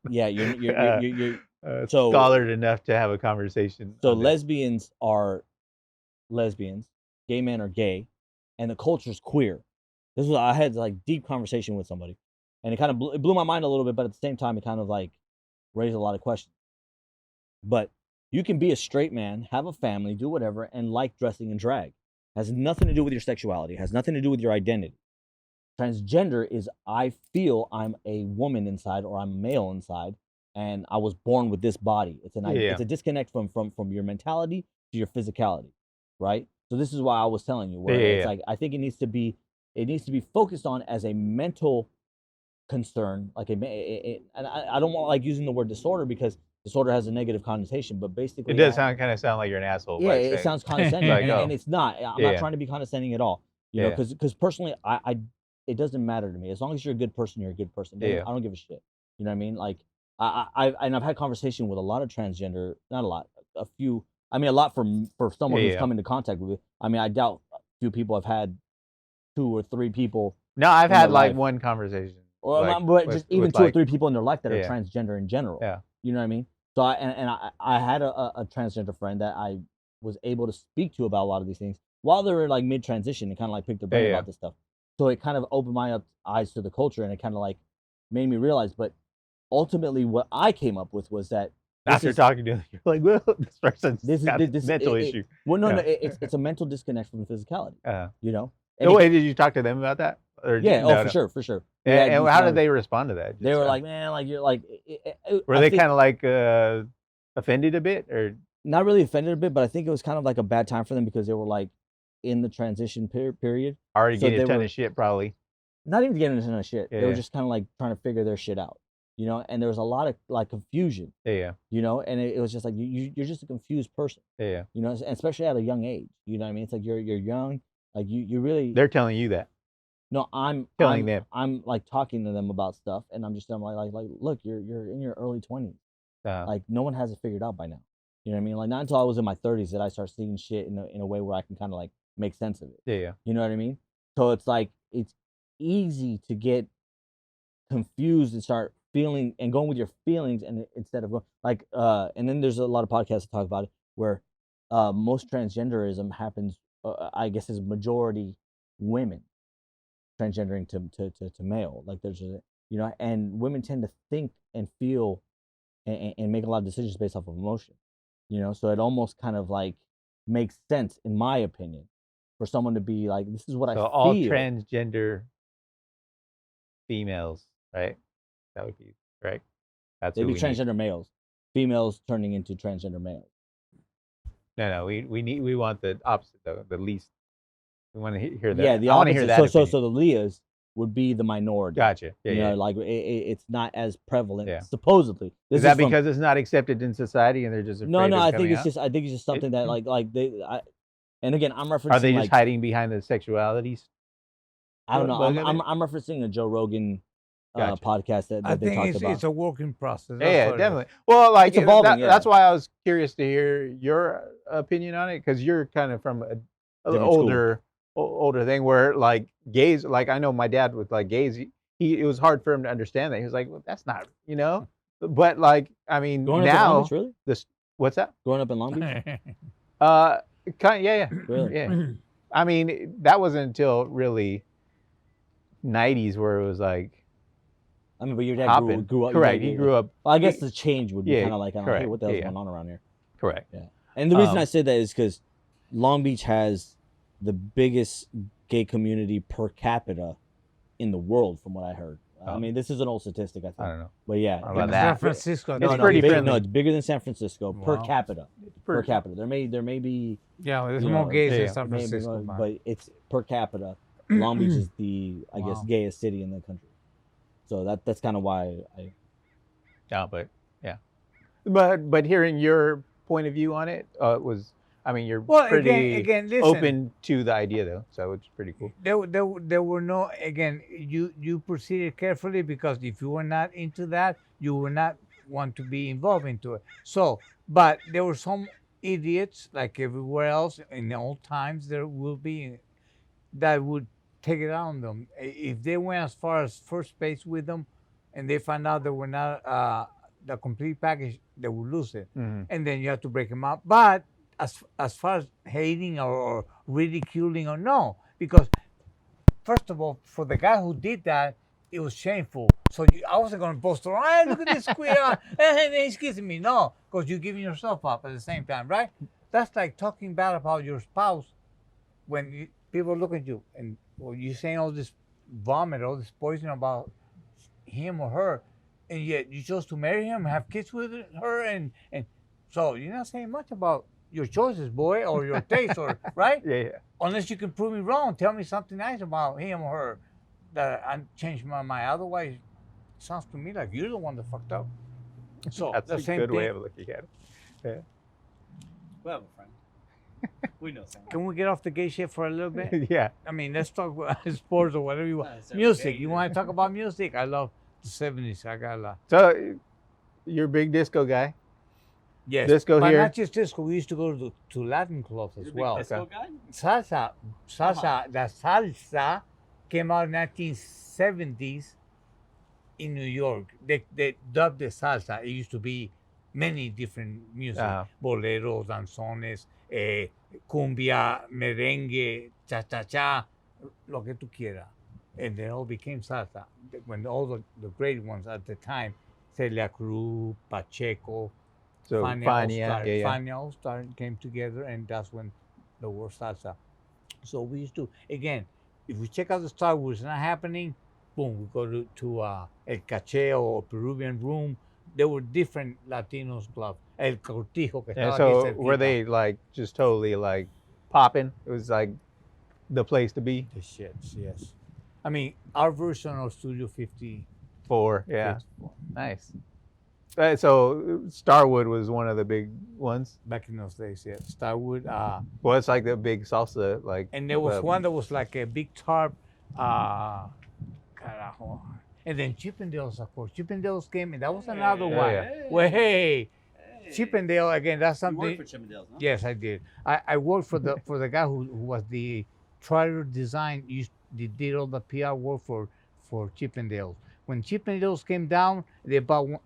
S3: Yeah, you're so
S2: scholared enough to have a conversation.
S3: So
S2: on this.
S3: lesbians are lesbians, gay men are gay, and the culture's queer. This was I had like deep conversation with somebody, and it kind of blew my mind a little bit, but at the same time, it kind of like raised a lot of questions. But you can be a straight man, have a family, do whatever, and like dressing in drag. Has nothing to do with your sexuality. Has nothing to do with your identity. Transgender is I feel I'm a woman inside or I'm male inside, and I was born with this body. It's it's a disconnect from your mentality to your physicality, right? So this is why I was telling you where it's like I think it needs to be focused on as a mental concern, like and I don't want like using the word disorder because disorder has a negative connotation, but basically
S2: it does kind of sound like you're an asshole.
S3: yeah,
S2: by
S3: it
S2: saying-
S3: sounds condescending,
S2: Like,
S3: and it's not. I'm not trying to be condescending at all, you know, because personally, I it doesn't matter to me as long as you're a good person. You're a good person. I don't give a shit. You know what I mean? Like I've had conversation with a lot of transgender, not a lot, a few. I mean, a lot for someone who's come into contact with it. I mean, I doubt a few people have had 2 or 3 people.
S2: No, I've
S3: in
S2: had
S3: their
S2: like
S3: life.
S2: one conversation.
S3: Or
S2: like,
S3: but just even
S2: with
S3: 2 or
S2: like-
S3: 3 people in their life that are
S2: Yeah.
S3: transgender in general.
S2: Yeah.
S3: You know what I mean? So I had a transgender friend that I was able to speak to about a lot of these things while they were like mid transition and kind of like pick their brain about this stuff. So it kind of opened my eyes to the culture, and it kind of like made me realize. But ultimately, what I came up with was that
S2: After talking to them, you're like, well, this person's got a mental issue.
S3: Well, no, it's a mental disconnect from physicality. You know.
S2: And wait, did you talk to them about that? Or
S3: Yeah,
S2: no,
S3: for sure.
S2: And how did they respond to that?
S3: They were like, man, like you're like.
S2: Were they kind of like offended a bit, or
S3: not really offended a bit? But I think it was kind of like a bad time for them because they were like in the transition period.
S2: Already getting a ton of shit, probably.
S3: Not even getting a ton of shit.
S2: Yeah.
S3: They were just kind of like trying to figure their shit out, you know. And there was a lot of like confusion.
S2: Yeah.
S3: You know, and it was just like you're just a confused person.
S2: Yeah.
S3: You know, and especially at a young age. You know what I mean? It's like you're young. Like you really.
S2: They're telling you that.
S3: No, I'm
S2: telling
S3: I'm
S2: them.
S3: I'm like talking to them about stuff, and I'm just like, look, you're in your early 20s. Like no one has it figured out by now. You know what I mean? Like not until I was in my 30s did I start seeing shit in a way where I can kind of like make sense of it.
S2: Yeah.
S3: You know what I mean? So it's like it's easy to get confused and start feeling and going with your feelings, and instead of going like and then there's a lot of podcasts that talk about it where most transgenderism happens, I guess, is majority women transgendering to male. Like there's a, you know, and women tend to think and feel and make a lot of decisions based off of emotion, you know. So it almost kind of like makes sense, in my opinion, for someone to be like, this is what I feel.
S2: All transgender females, right? That would be right. That's
S3: They'd
S2: who
S3: be
S2: we
S3: transgender
S2: need.
S3: males, females turning into transgender males.
S2: No, we want the opposite though, the least. We want to hear that.
S3: Yeah, the
S2: I want to
S3: opposite.
S2: hear that.
S3: So the Leahs would be the minority.
S2: Gotcha. Yeah,
S3: you
S2: yeah.
S3: know, like it's not as prevalent.
S2: Yeah.
S3: Supposedly.
S2: Is that because it's not accepted in society and they're just afraid
S3: No,
S2: of
S3: I
S2: coming
S3: think it's
S2: out?
S3: just something that like they. And again, I'm referencing.
S2: Are they just
S3: like,
S2: hiding behind the sexualities?
S3: I don't know.
S2: Look at it.
S3: I'm referencing a Joe Rogan
S2: Gotcha.
S3: podcast that
S1: I
S3: they talked
S1: think
S3: about.
S1: it's a working process.
S2: Yeah,
S1: That's what it is.
S2: definitely. Well, like
S3: It's evolving,
S2: that's why I was curious to hear your opinion on it, because you're kind of from a
S3: Different school.
S2: older thing where like gays. Like I know my dad with like gays. It was hard for him to understand that. He was like, well, that's not, you know. But like, I mean,
S3: Growing up in Long
S2: now
S3: Beach, really?
S2: what's that?
S3: Growing up in Long Beach?
S2: Yeah.
S3: Really?
S2: Yeah. I mean, that wasn't until really 90s where it was like.
S3: I mean, but your dad
S2: hopping.
S3: grew up.
S2: Correct. He grew up.
S3: Well, I guess the change would be kind of like, hey,
S2: correct.
S3: what the hell's going on around here?
S2: Correct.
S3: Yeah. And the reason I say that is because Long Beach has the biggest gay community per capita in the world, from what I heard. I mean, this is an old statistic, I think.
S2: I don't know.
S3: But yeah,
S2: How about
S1: San
S2: that?
S1: Francisco.
S2: It's pretty friendly.
S3: No, it's bigger than San Francisco per
S1: Wow.
S3: capita. Per capita. There may be.
S1: Yeah, there's
S3: you
S1: more
S3: know,
S1: gays
S2: yeah,
S1: in San Francisco. man.
S3: but it's per capita. Long Beach is the, I guess,
S1: Wow.
S3: gayest city in the country. So that's kind of why I.
S2: Yeah, but yeah, but hearing your point of view on it was, I mean, you're pretty
S1: again, listen,
S2: open to the idea though, so it's pretty cool.
S1: There were no, again, you proceeded carefully, because if you were not into that, you would not want to be involved into it. So, but there were some idiots, like everywhere else in the old times, there will be, that would take it out on them. If they went as far as first base with them, and they found out they were not the complete package, they would lose it, and then you have to break them up. But as far as hating or ridiculing, or no, because first of all, for the guy who did that, it was shameful. So I wasn't going to boast around, hey, look at this queer, and he's kissing me. No, because you're giving yourself up at the same time, right? That's like talking bad about your spouse when people look at you and you're saying all this vomit, all this poison about him or her, and yet you chose to marry him, have kids with her, and so you're not saying much about your choices, boy, or your taste, or right?
S2: Yeah.
S1: Unless you can prove me wrong, tell me something nice about him or her that I changed my mind. Otherwise, it sounds to me like you're the one that fucked up. So
S2: That's
S1: the
S2: a
S1: same
S2: good
S1: thing.
S2: way of looking at it. Yeah.
S4: We have a friend. We know someone.
S1: Can we get off the gay shit for a little bit?
S2: Yeah.
S1: I mean, let's talk about sports or whatever you want.
S4: Not necessarily
S1: Music.
S4: gay
S1: You
S4: either.
S1: want to talk about music? I love the 70s. I got a lot.
S2: So you're a big disco guy.
S1: Yes.
S2: Disco
S1: but
S2: here.
S1: not just disco. We used to go to Latin clubs as
S4: You're a big
S1: well.
S4: disco guy?
S1: Salsa. The salsa came out in 1970s in New York. They dubbed the salsa. It used to be many different music. Boleros, danzones, cumbia, merengue, cha-cha-cha, lo que tú quieras. And they all became salsa. When all the great ones at the time, Celia Cruz, Pacheco,
S2: So
S1: Fania,
S2: yeah.
S1: Fania All-Star came together, and that's when the word salsa. So we used to, again, if we check out the Star Wars, not happening, boom, we go to El Caché or Peruvian Room. There were different Latinos clubs. El Cortijo. Que
S2: Yeah,
S1: estaba
S2: so
S1: aquí
S2: were
S1: cerquita.
S2: they like just totally like popping? It was like the place to be.
S1: The shits, yes. I mean, our version of Studio 50.
S2: For yeah,
S1: 54.
S2: nice. So Starwood was one of the big ones.
S1: Back in those days, yeah. Starwood.
S2: Well, it's like the big salsa, like.
S1: And there was one that was like a big tarp. Carajo. And then Chippendales, of course. Chippendales came, and that was another
S4: Hey,
S1: one.
S2: yeah.
S1: Well, hey,
S4: hey.
S1: Chippendale again. That's
S4: You
S1: something.
S4: worked for Chippendales, no?
S1: Yes, I did. I worked for the guy who was the Trotter Design. They did all the PR work for Chippendales. When Chippendales came down, they bought one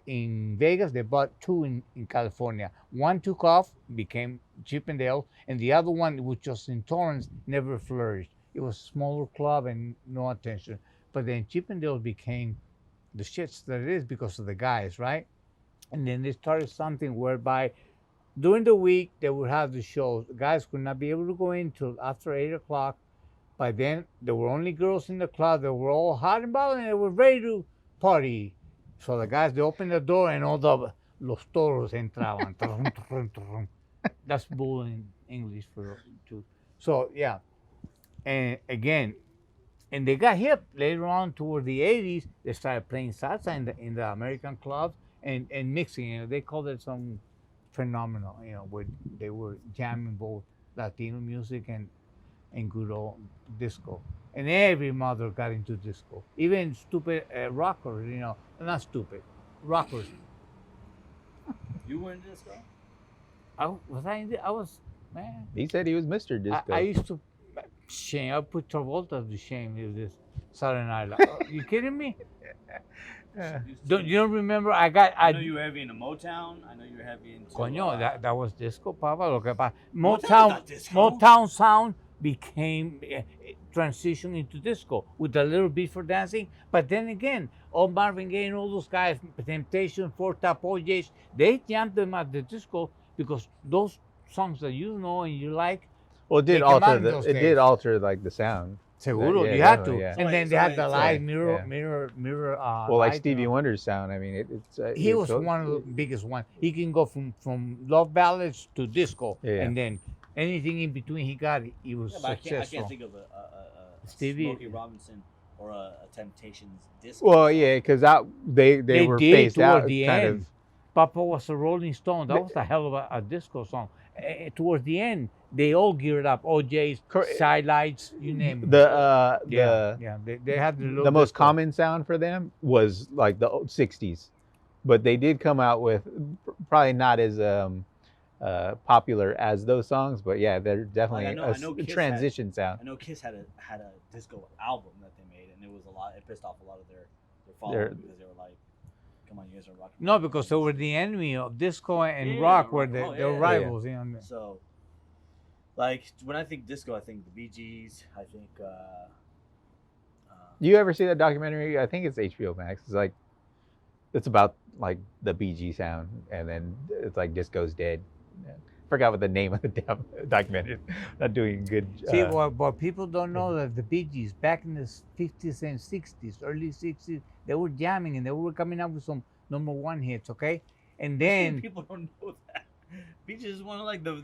S1: in Vegas. They bought two in California. One took off, became Chippendale, and the other one, which was in Torrance, never flourished. It was a smaller club and no attention. But then Chippendales became the shits that it is because of the guys, right? And then they started something whereby during the week they would have the shows. The guys could not be able to go in till after 8 o'clock. By then there were only girls in the club. They were all hot and bothered and they were ready to party. So the guys they opened the door and all the los toros entraban. Trum, trum, trum. That's bull in English for two. So yeah, and again, and they got hip later on toward the 80s. They started playing salsa in the American clubs and mixing it. They called it some phenomenal, where they were jamming both Latino music and good old disco. And every mother got into disco, even stupid rockers, not stupid rockers.
S4: You were in disco?
S1: I was, man.
S2: He said he was Mr. Disco.
S1: I used to shame. I put Travolta to shame with this Saturday Night Live. You kidding me? You don't remember? I
S4: know you were heavy into Motown. I know you were heavy into.
S1: Coño, that was disco, Papa. Lo que pasa,
S4: Motown's
S1: Motown,
S4: not disco.
S1: Motown sound became transition into disco with a little beat for dancing. But then again, all Marvin Gaye and all those guys, Temptation, Four Top OJs, they jammed them at the disco because those songs that you know and you like.
S2: Well, it did
S1: They came out
S2: alter
S1: in
S2: the
S1: those
S2: it
S1: days.
S2: did alter like the sound.
S1: Seguro,
S2: Yeah,
S1: you had to.
S2: definitely, yeah.
S1: And
S4: So
S1: then
S4: wait,
S1: they
S4: so
S1: had the
S4: wait,
S1: live
S2: yeah.
S1: mirror.
S2: Well, like
S1: light,
S2: Stevie Wonder's sound. I mean,
S1: He was one of the biggest ones. He can go from love ballads to disco,
S2: Yeah.
S1: and then anything in between he got, he was
S4: Yeah, but I
S1: successful.
S4: can't think of a
S1: Stevie-
S4: Smokey Robinson or a Temptations disco.
S2: Well,
S4: song.
S2: yeah, because they were
S1: did
S2: phased
S1: toward
S2: out.
S1: the
S2: Kind
S1: end. Papa was a Rolling Stone. That was a hell of a disco song. Towards the end, they all geared up. OJ's, sidelights, you name it. They had the little
S2: the most
S1: disco.
S2: common sound for them was like the old 60s, but they did come out with probably not as popular as those songs, but yeah, they're definitely
S4: I know
S2: a
S4: Kiss
S2: transition sound.
S4: I know Kiss had a disco album that they made, and it was a lot. It pissed off a lot of their followers because they were like, "Come on, you guys are rocking."
S1: No, because they were the enemy of disco and
S4: Yeah,
S1: rock,
S4: rock
S1: were
S4: and roll,
S1: they were
S4: yeah.
S1: rivals.
S4: So, like when I think disco, I think the Bee Gees. I think.
S2: You ever see that documentary? I think it's HBO Max. It's about like the BG sound, and then it's like disco's dead. Forgot what the name of the damn documentary is. Not doing good.
S1: See, what people don't know that the Bee Gees back in the 50s and 60s, early 60s, they were jamming and they were coming up with some number one hits, okay? And then
S4: people don't know that. Bee Gees is one of like the.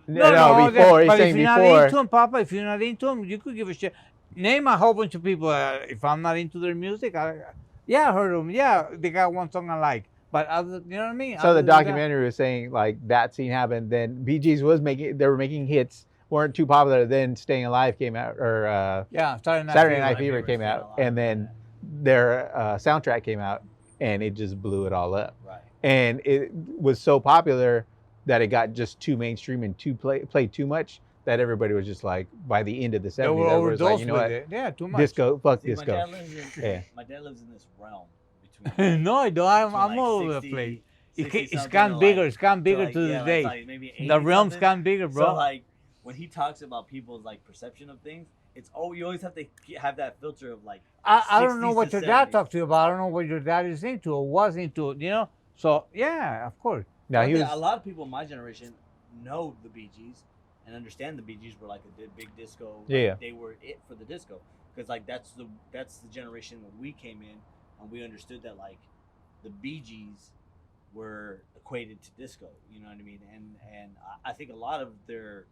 S2: No, before he's
S1: but
S2: saying
S1: if you're
S2: before.
S1: not into them, Papa, if you're not into them, you could give a shit. Name a whole bunch of people. If I'm not into their music, I heard them. Yeah, they got one song I like. But you know what I mean?
S2: So the documentary was saying like that scene happened. Then Bee Gees they were making hits, weren't too popular. Then Staying Alive came out, or Saturday Night Fever came out, and then their soundtrack came out, and it just blew it all up.
S4: Right.
S2: And it was so popular that it got just too mainstream and played too much that everybody was just like, by the end of the 70s,
S1: They were
S2: everybody was like,
S1: overdosed
S2: you know
S1: with
S2: what?
S1: it. Yeah, too much.
S2: Disco, fuck
S4: See,
S2: disco.
S4: My dad lives in this realm
S1: between. No, I don't. I'm
S4: like
S1: all over the
S4: 60,
S1: place.
S4: 60
S1: It's
S4: something
S1: gotten
S4: to
S1: bigger.
S4: like-
S1: It's gotten bigger to
S4: yeah,
S1: this
S4: like-
S1: day.
S4: like maybe 80
S1: The realm's
S4: something.
S1: gotten bigger, bro.
S4: So like when he talks about people's like perception of things, it's you always have to have that filter of like.
S1: I don't know
S4: 60s
S1: what
S4: to
S1: your dad
S4: 70s.
S1: talked to you about. I don't know what your dad is into or was into. So yeah, of course.
S2: Now
S4: I
S2: he
S4: think
S2: was
S4: a lot of people in my generation know the Bee Gees and understand the Bee Gees were like a big disco. Like,
S2: Yeah.
S4: They were it for the disco because like that's the generation that we came in and we understood that like the Bee Gees were equated to disco. You know what I mean? And I think a lot of their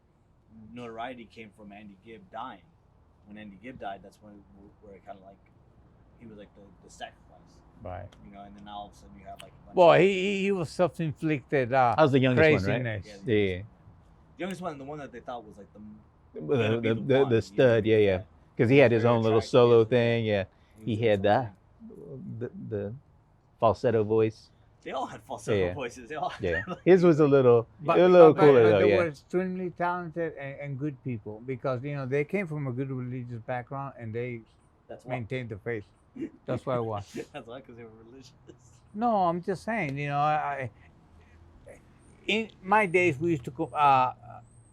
S4: notoriety came from Andy Gibb dying. When Andy Gibb died, that's when where it kind of like he was like the sacrifice.
S2: Right.
S4: You know, and then all of a sudden you have like a bunch
S1: Well,
S4: of,
S1: he was self-inflicted
S2: I was the youngest one, right?
S1: craziness.
S4: the
S2: Yeah.
S4: youngest one, the one that they thought was like the
S2: The stud, yeah. Because he had his
S4: Very
S2: own little
S4: attractive,
S2: solo
S4: yeah.
S2: thing, yeah. He
S4: was doing
S2: had
S4: his
S2: the
S4: own thing.
S2: the falsetto voice.
S4: They all had falsetto
S2: Yeah.
S4: voices. They all
S2: Yeah, his was a little
S1: But,
S2: cooler though.
S1: they
S2: Yeah,
S1: were extremely talented and good people because you know they came from a good religious background and they
S4: That's why.
S1: maintained the faith. That's why I was.
S4: That's why, because they were religious.
S1: No, I'm just saying. You know, in my days we used to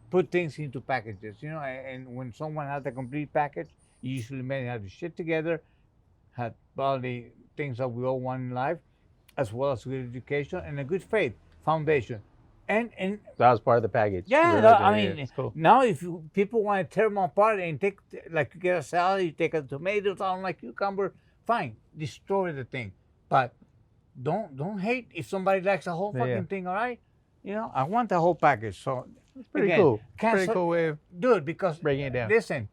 S1: put things into packages. You know, and when someone had the complete package, you usually made had the shit together, had all the things that we all want in life, as well as good education and a good faith foundation. And
S2: that was part of the package.
S1: yeah,
S2: Religion,
S1: I mean,
S2: it's cool.
S1: now if people want to tear them apart and take, like, you get a salad, you take a tomato, something like cucumber, fine, destroy the thing. But don't hate if somebody likes the whole
S2: Yeah.
S1: fucking thing, all right? You know, I want the whole package. So,
S2: It's pretty
S1: again,
S2: cool.
S1: cancel-
S2: Pretty cool way of
S1: dude, because
S2: breaking it down.
S1: listen,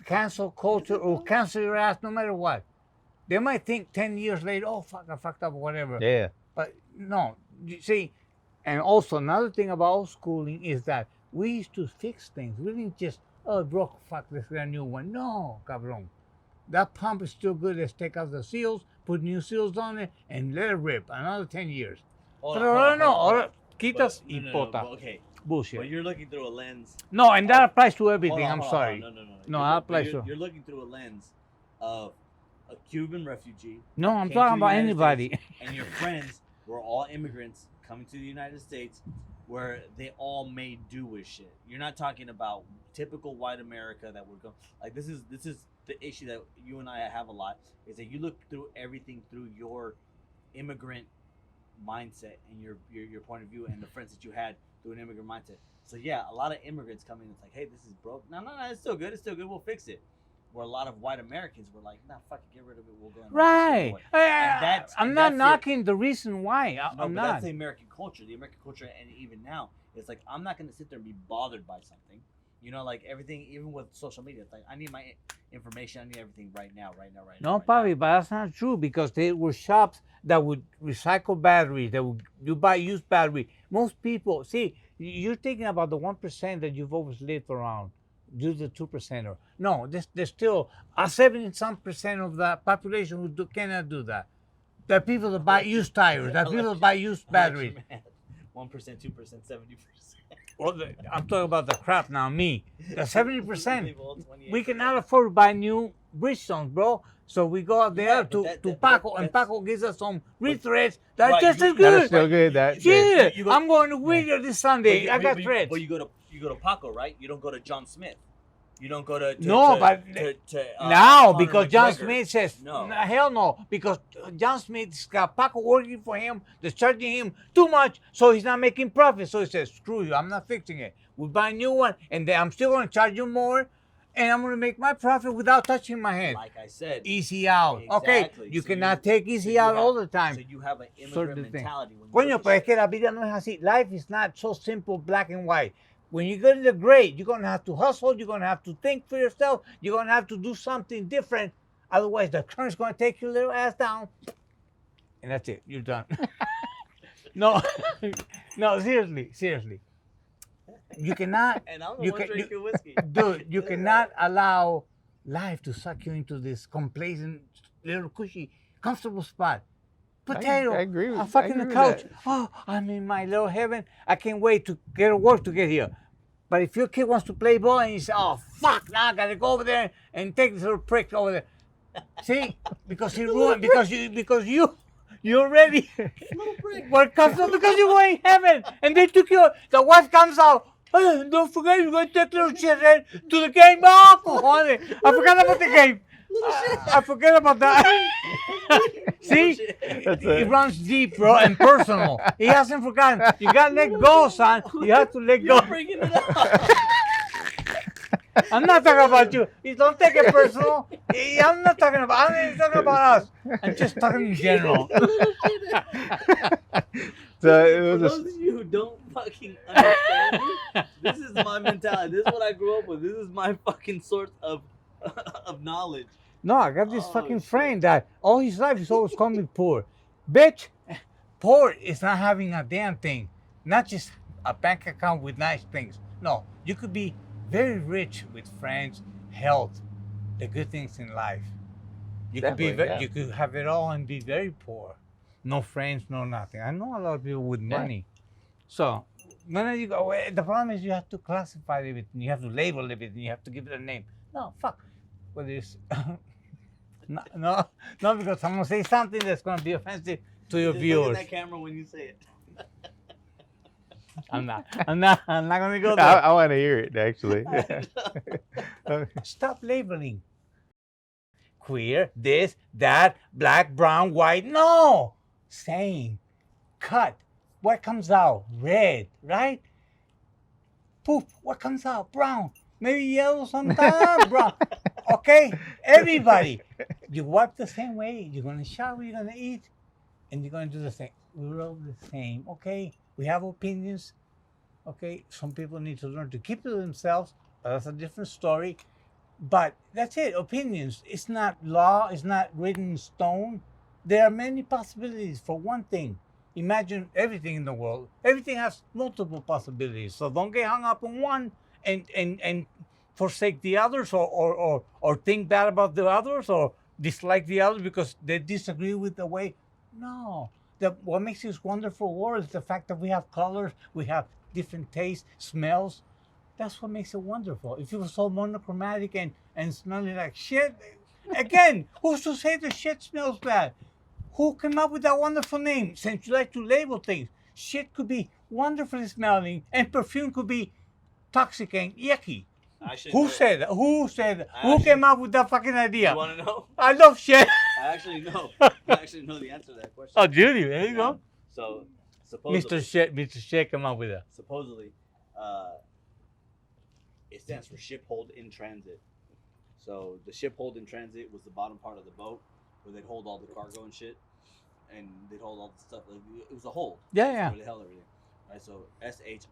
S1: cancel culture or cancel your ass no matter what. They might think 10 years later, oh, fuck, I fucked up or whatever.
S2: Yeah.
S1: But no, you see, and also another thing about schooling is that we used to fix things. We didn't just, oh, it broke, fuck, let's get a new one. No, cabrón. That pump is still good. Let's take out the seals, put new seals on it, and let it rip. Another 10 years. Pero ahora no, ahora quitas y pota.
S4: Okay,
S1: Bullshit.
S4: but you're looking through a lens.
S1: No, and that applies to
S4: Hold
S1: everything.
S4: on,
S1: I'm
S4: hold on,
S1: sorry.
S4: hold on. No.
S1: No,
S4: You're-
S1: that
S4: but
S1: applies
S4: you're,
S1: to-
S4: you're looking through a lens of a Cuban refugee,
S1: No, I'm
S4: came
S1: talking
S4: to the
S1: about
S4: United
S1: anybody.
S4: States, and your friends were all immigrants coming to the United States, where they all made do with shit. You're not talking about typical white America that we're going. Like this is the issue that you and I have a lot, is that you look through everything through your immigrant mindset and your point of view and the friends that you had through an immigrant mindset. So yeah, a lot of immigrants come in. It's like, hey, this is broke. No, it's still good. It's still good. We'll fix it. Where a lot of white Americans were like, nah, fuck it, get rid of it. We'll go. And
S1: Right.
S4: that's-
S1: I'm
S4: and
S1: not
S4: that's it.
S1: knocking the reason why.
S4: No,
S1: I'm
S4: but
S1: not.
S4: that's the American culture. The American culture, and even now, it's like I'm not gonna sit there and be bothered by something. You know, like everything, even with social media, it's like I need my information. I need everything right now.
S1: No,
S4: right
S1: Papi, but that's not true because there were shops that would recycle batteries. That would you buy used battery. Most people, see, you're thinking about the 1% that you've always lived around. Do the 2%er. No, there's still a 70-some% of the population who cannot do that. There are people that buy used tires. There are people that buy used batteries.
S4: 1%, 2%, 70%.
S1: Well, I'm talking about the crap now. Me, the 70%.
S4: People, 28%.
S1: We cannot afford to buy new Bridgestones, bro. So we go out there
S4: Yeah, but
S1: to
S4: that-
S1: Paco, and
S4: that's-
S1: Paco gives us some rethreads that are
S4: Right,
S1: just
S4: you-
S1: as
S2: That is
S1: good.
S2: still good. That
S1: Yeah,
S4: You go-
S1: I'm going to Whittier this Sunday. I got threads.
S4: But you go to Paco, right? You don't go to John Smith. You don't go to
S1: No,
S4: to,
S1: but
S4: to,
S1: now,
S4: Conor
S1: because John
S4: McGregor.
S1: Smith says,
S4: No.
S1: hell no, because John Smith's got Paco working for him, they're charging him too much, so he's not making profit. So he says, screw you, I'm not fixing it. We'll buy a new one, and then I'm still going to charge you more, and I'm going to make my profit without touching my hand.
S4: Like I said,
S1: Easy out. Okay,
S4: Exactly.
S1: you
S4: So
S1: cannot
S4: you-
S1: take
S4: so
S1: easy
S4: you
S1: out
S4: have-
S1: all the time.
S4: So you have an
S1: Sort
S4: immigrant
S1: of thing.
S4: mentality. When you
S1: Coño,
S4: look
S1: pero
S4: at
S1: es que la vida no es así. Life is not so simple, black and white. When you get in the grade, you're going to have to hustle. You're going to have to think for yourself. You're going to have to do something different. Otherwise, the current's going to take your little ass down. And that's it. You're done. No, no, seriously. You cannot,
S4: and I'm the
S1: you
S4: one
S1: can-
S4: drinking whiskey.
S1: dude, you cannot allow life to suck you into this complacent, little cushy, comfortable spot. Potato.
S2: I agree with-
S1: I'm
S2: I
S1: fucking
S2: agree
S1: the
S2: with
S1: couch.
S2: that.
S1: Oh, I'm in my little heaven. I can't wait to get to work to get here. But if your kid wants to play ball and you say, oh, fuck, now I got to go over there and take this little prick over there. See? Because he ruined, because you already, what comes out because you were in heaven and they took you, the wife comes out, oh, don't forget you're going to take little shit to the game. Oh, cojones. I forgot about the game. I forget about that. See?
S2: That's
S1: It
S2: it.
S1: runs deep, bro, and personal. He hasn't forgotten. You gotta let go, son. You have to let go.
S4: You're bringing it up.
S1: I'm not talking about you. You don't take it personal. I'm not talking about. I'm not talking about us. I'm just talking in general.
S2: So it
S4: For
S2: was
S4: those of you who don't fucking understand me, this is my mentality. This is what I grew up with. This is my fucking source of knowledge.
S1: No, I got this
S4: Oh,
S1: fucking
S4: shit.
S1: friend that all his life he's always called me poor. Bitch, poor is not having a damn thing. Not just a bank account with nice things. No, you could be very rich with friends, health, the good things in life. You could be
S2: Definitely, yeah.
S1: you could have it all and be very poor. No friends, no nothing. I know a lot of people with
S2: Yeah.
S1: money. So when you go, the problem is you have to classify everything. You have to label everything. You have to give it a name. No, fuck. What is no, because I'm gonna say something that's gonna be offensive to your
S4: Just look
S1: viewers.
S4: at that camera when you say it.
S1: I'm not gonna go
S2: I,
S1: there.
S2: I want to hear it actually.
S1: Stop labeling. Queer, this, that, black, brown, white. No, same. Cut. What comes out? Red, right? Poop. What comes out? Brown. Maybe yellow sometimes. Brown. Okay, everybody. You wipe the same way. You're gonna shower. You're gonna eat, and you're gonna do the same. We're all the same. Okay, we have opinions. Okay, some people need to learn to keep to themselves. That's a different story. But that's it. Opinions. It's not law. It's not written in stone. There are many possibilities. For one thing, imagine everything in the world. Everything has multiple possibilities. So don't get hung up on one and forsake the others, or think bad about the others, or dislike the others because they disagree with the way. No. What makes this wonderful world is the fact that we have colors, we have different tastes, smells. That's what makes it wonderful. If it was so monochromatic and smelling like shit, again, who's to say the shit smells bad? Who came up with that wonderful name? Since you like to label things, shit could be wonderfully smelling and perfume could be toxic and yucky.
S4: I actually
S1: Who
S4: know.
S1: said that? Who said that?
S4: I
S1: Who
S4: actually-
S1: came up with that fucking idea?
S4: You want to know?
S1: I love shit.
S4: I actually know. I actually know the answer to that question.
S1: Oh, Judy, there you go.
S4: So, supposedly,
S1: Mr. Shit came up with that.
S4: supposedly, it stands for ship hold in transit. So the ship hold in transit was the bottom part of the boat where they'd hold all the cargo and shit, and they'd hold all the stuff. Like, it was a hold.
S1: Yeah, yeah.
S4: Where they held everything. Right. So SHIT,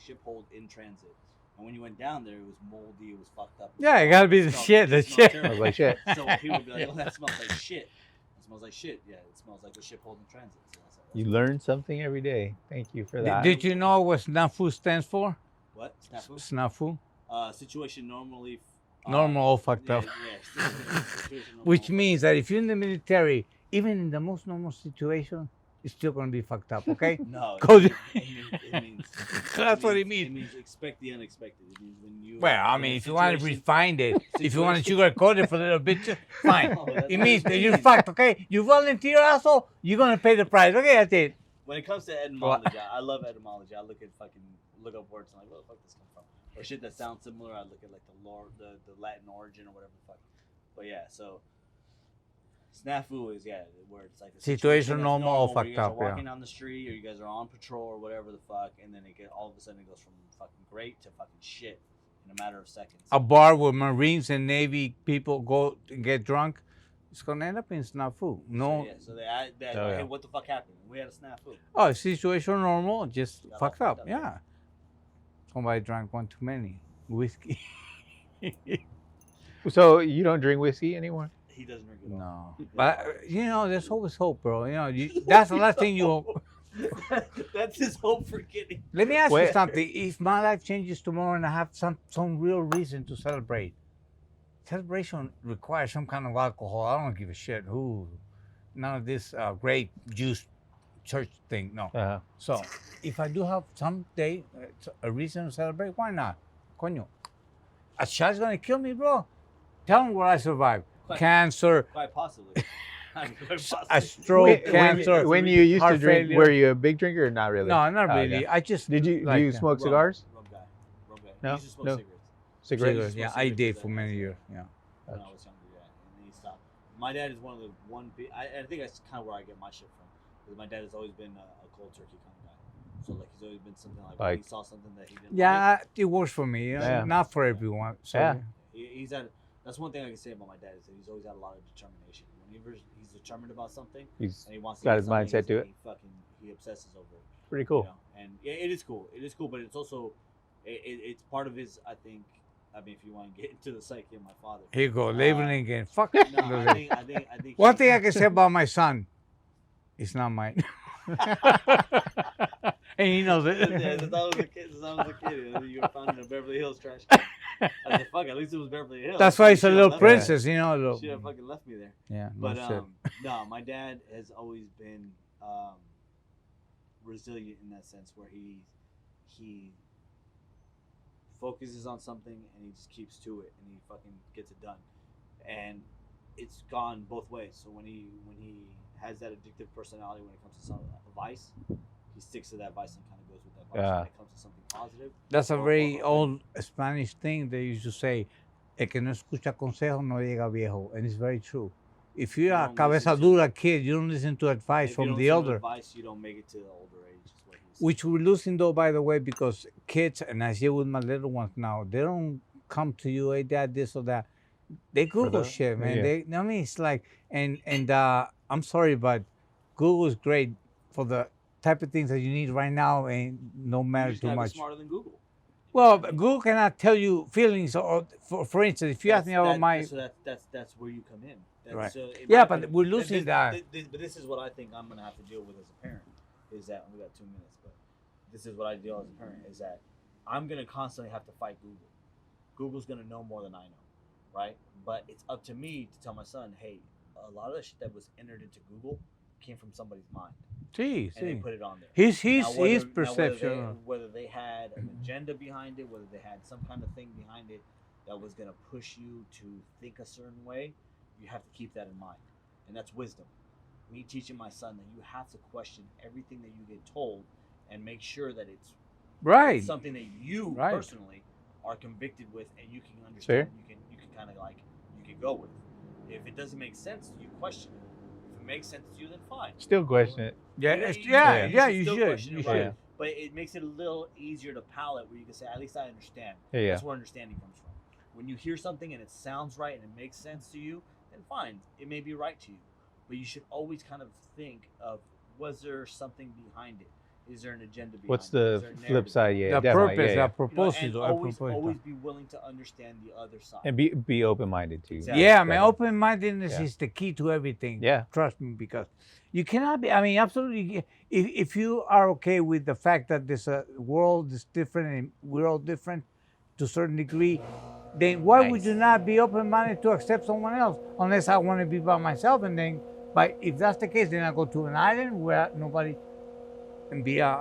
S4: ship hold in transit. And when you went down there, it was moldy. It was fucked up.
S1: Yeah, it gotta be the
S4: smelled-
S1: shit. The
S4: it smelled
S1: shit.
S4: terrible.
S2: I was like, shit.
S4: So people would be like, "Oh, that smells like shit." It smells like shit. Yeah, it smells like a ship hold in transit. So that's
S2: You learn something every day. Thank you for that.
S1: Did you know what SNAFU stands for?
S4: what? Snafu?
S1: SNAFU.
S4: Situation normally.
S1: Normal, all fucked
S4: yeah,
S1: up.
S4: Yeah. Situation normal.
S1: Which means that if you're in the military, even in the most normal situation, it's still gonna be fucked up. Okay?
S4: No.
S1: Cause-
S4: It means
S1: That's what it
S4: It
S1: means.
S4: means expect the unexpected. It means when you.
S1: Well, I
S4: in a
S1: mean, if you want to
S4: situation-
S1: refine it, if you want to sugarcoat it for a little bit, just fine.
S4: No, that's
S1: It
S4: what
S1: means that you're
S4: means.
S1: fucked. Okay? You volunteer, asshole. You're gonna pay the price. Okay, that's it.
S4: When it comes to etymology, I love etymology. I look up words and I'm like, where the fuck does this come from? Or shit that sounds similar. I look at like the Latin origin or whatever the fuck. But yeah, so snafu is where it's like a
S1: Situation
S4: that's
S1: normal,
S4: where
S1: fucked
S4: you guys
S1: up,
S4: are
S1: yeah.
S4: walking down the street or you guys are on patrol or whatever the fuck, and then all of a sudden it goes from fucking great to fucking shit in a matter of seconds.
S1: A bar where Marines and Navy people go and get drunk, it's gonna end up in snafu. No.
S4: So they add that.
S2: Oh,
S4: Hey,
S2: yeah.
S4: what the fuck happened? We had a snafu.
S1: Oh, situation normal, just
S4: Got all
S1: fucked up.
S4: fucked up,
S1: Yeah. Somebody drank one too many whiskey.
S2: So you don't drink whiskey anymore?
S4: He doesn't drink at all.
S1: No, but there's always hope, bro. That's the last thing you.
S4: That's his hope for getting.
S1: Let me ask you
S2: Wait.
S1: something. If my life changes tomorrow and I have some real reason to celebrate, celebration requires some kind of alcohol. I don't give a shit. Ooh, none of this grape juice church thing. No.
S2: Uh-huh.
S1: So if I do have someday a reason to celebrate, why not? Coño, a shot's gonna kill me, bro. Tell them what I survived:
S4: Quite-
S1: cancer,
S4: Quite possibly. I mean, quite
S1: a
S4: possibly.
S1: stroke,
S2: When-
S1: cancer.
S2: When you used to
S1: heart
S2: drink,
S1: failure.
S2: were you a big drinker or not really?
S1: No, not
S2: Oh,
S1: really.
S2: yeah.
S1: I just
S2: Did you
S1: like
S2: do you
S1: them.
S2: smoke cigars?
S4: Rum guy.
S2: No?
S4: He used to smoke
S2: No.
S4: cigarettes.
S2: Cigarettes?
S1: Cigarettes, yeah, I did for many years. Yeah.
S4: When I was younger, yeah, and then he stopped. My dad is one of the I think that's kind of where I get my shit from, because my dad has always been a cold turkey kind of guy. So like he's always been something like when he saw something that he didn't like.
S1: Yeah, it works for me.
S2: Yeah.
S1: Not for everyone. So,
S2: Yeah.
S4: He's had. That's one thing I can say about my dad is that he's always had a lot of determination. Whenever he's determined about something
S2: He's
S4: and he wants to
S2: got
S4: get
S2: his
S4: something,
S2: mindset to
S4: he's- he obsesses over it.
S2: pretty cool.
S4: You know? And yeah, it is cool. It is cool, but it's also it's part of his, I think, I mean, if you want to get into the psyche of my father.
S1: Here you go, labeling again. Fuck.
S4: No,
S1: the
S4: I
S1: label.
S4: think.
S1: One thing I can say about my son, it's not mine. And he knows
S4: Yeah,
S1: it.
S4: since I was a kid, you were found in a Beverly Hills trash can. I said, "Fuck, at least it was Beverly Hills."
S1: That's why he's a
S4: Should've
S1: little
S4: left me there.
S1: princess, you know.
S4: Should have fucking left me there.
S1: Yeah, no
S4: But
S1: shit.
S4: no, my dad has always been resilient in that sense, where he focuses on something and he just keeps to it and he fucking gets it done. And it's gone both ways. So when he has that addictive personality when it comes to some a vice, he sticks to that vice and kind of goes with that vice. When it comes to something positive,
S1: That's a
S4: or-
S1: very
S4: or-
S1: old Spanish thing they used to say, el que no escucha consejo no llega viejo. And it's very true. If you're a
S4: don't
S1: cabeza
S4: listen to-
S1: dura kid, you don't listen to advice
S4: if you
S1: from
S4: don't
S1: the
S4: listen to
S1: elder.
S4: advice, you don't make it to the older age. Is what he said.
S1: Which we're losing though, by the way, because kids, and I see it with my little ones now, they don't come to you, hey dad, this or that. They Google shit, man.
S2: yeah.
S1: I mean, it's like, and I'm sorry, but Google is great for the type of things that you need right now, and no
S4: You
S1: matter
S4: just
S1: too
S4: gotta be
S1: much.
S4: smarter than Google.
S1: Well, Google cannot tell you feelings, or for instance, if you ask me about my,
S4: So that's where you come in. That's,
S1: Right.
S4: So in
S1: Yeah,
S4: my
S1: but
S4: opinion,
S1: we're losing that.
S4: But this is what I think I'm gonna have to deal with as a parent. Is that we got 2 minutes, but this is what I deal as a parent. Is that I'm gonna constantly have to fight Google. Google's gonna know more than I know, right? But it's up to me to tell my son, hey, a lot of the shit that was entered into Google came from somebody's mind,
S1: see,
S4: and they put it on there.
S1: his
S4: Now, whether-
S1: his
S4: now,
S1: perception.
S4: whether they had an agenda behind it, whether they had some kind of thing behind it that was going to push you to think a certain way, you have to keep that in mind. And that's wisdom. Me teaching my son that you have to question everything that you get told and make sure that it's
S1: Right.
S4: something that you
S1: Right.
S4: personally are convicted with and you can understand. You can kind of like, you can go with. If it doesn't make sense to you, question it. If it makes sense to you, then fine.
S2: Still question it.
S1: Yeah,
S4: You know,
S1: you
S4: still
S1: should.
S4: question
S1: You
S4: it,
S1: should.
S4: right? But it makes it a little easier to palate where you can say, at least I understand.
S2: Yeah.
S4: That's where understanding comes from. When you hear something and it sounds right and it makes sense to you, then fine, it may be right to you. But you should always kind of think of, was there something behind it? Is there an agenda behind
S2: What's
S4: it?
S2: the
S4: Is there a
S2: flip
S4: narrative?
S2: side? Yeah,
S1: The
S2: definitely.
S1: purpose,
S2: yeah,
S1: the
S2: yeah.
S4: You know,
S1: propósito,
S4: and
S1: el
S4: always
S1: propósito.
S4: be willing to understand the other side.
S2: And be open minded too.
S4: Exactly.
S1: Yeah, man,
S2: Definitely.
S1: open-mindedness
S2: Yeah.
S1: is the key to everything.
S2: Yeah.
S1: Trust me, because you cannot be. I mean, absolutely. If you are okay with the fact that this world is different and we're all different to a certain degree, then why would you not be open-minded to accept someone else? Unless I want to be by myself, and then, but if that's the case, then I go to an island where nobody, and be a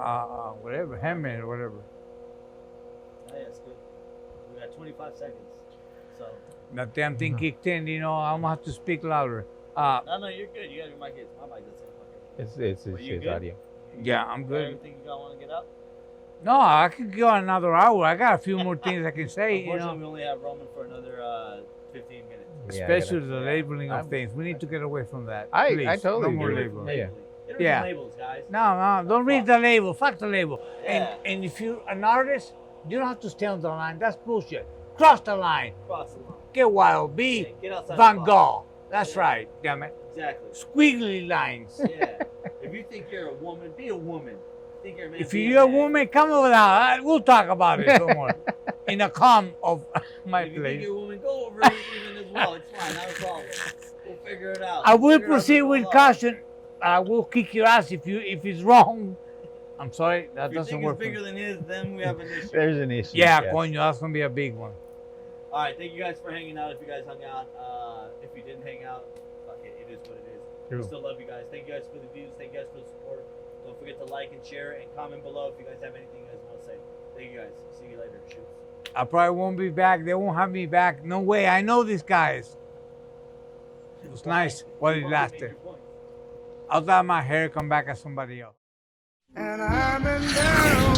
S1: whatever, hermit or whatever.
S4: Yeah, it's good. We got 25 seconds. So,
S1: That damn thing kicked in. You know, I'm gonna have to speak louder.
S4: no, you're good. You got your mic. My mic doesn't fucking.
S2: It's
S4: Are you
S2: his
S4: good?
S2: audio.
S1: Yeah, I'm
S4: Got
S1: good.
S4: everything you got want to get up?
S1: No, I could go another hour. I got a few more things I can say. You
S4: Unfortunately,
S1: know.
S4: we only have Roman for another 15 minutes.
S2: Yeah, I gotta-
S1: Especially the labeling of
S2: I'm-
S1: things. We need to get away from that.
S2: I
S1: Please.
S2: totally
S1: no more
S2: agree.
S1: labels.
S2: Yeah.
S4: They don't
S1: Yeah.
S4: do labels, guys.
S1: No, don't read the label. Fuck the label.
S4: Yeah.
S1: And if you're an artist, you don't have to stay on the line. That's bullshit. Cross the line.
S4: Cross the line.
S1: Get wild. Be
S4: Yeah, get outside
S1: Van
S4: the box.
S1: Gogh. That's
S4: Yeah.
S1: right. Damn it.
S4: Exactly.
S1: Squiggly lines.
S4: Yeah. If you think you're a woman, be a woman. Think you're a man,
S1: If
S4: be
S1: you're a
S4: man.
S1: woman, come over now. We'll talk about it. Don't worry. In a calm of my
S4: If you think
S1: place.
S4: you're a woman, go over it even as well. It's fine. Not a problem. We'll figure it out.
S1: I
S4: We'll
S1: will
S4: figure out
S1: proceed
S4: what's
S1: with
S4: going on.
S1: caution. I will kick your ass if it's wrong. I'm sorry, that
S4: If your
S1: doesn't
S4: thing is
S1: work. for
S4: bigger
S1: me.
S4: than his, then we have an issue.
S2: There's an issue.
S1: Yeah,
S2: yes.
S1: coño, that's gonna be a big one.
S4: All right, thank you guys for hanging out. If you guys hung out, if you didn't hang out, fuck it, it is what it is. We
S2: True.
S4: still love you guys. Thank you guys for the views. Thank you guys for the support. Don't forget to like and share and comment below if you guys have anything you guys want to say. Thank you guys. See you later. Shoots.
S1: I probably won't be back. They won't have me back. No way. I know these guys. It was nice while it
S4: Make
S1: lasted.
S4: your point.
S1: I'll let my hair come back as somebody else.
S5: And I've been down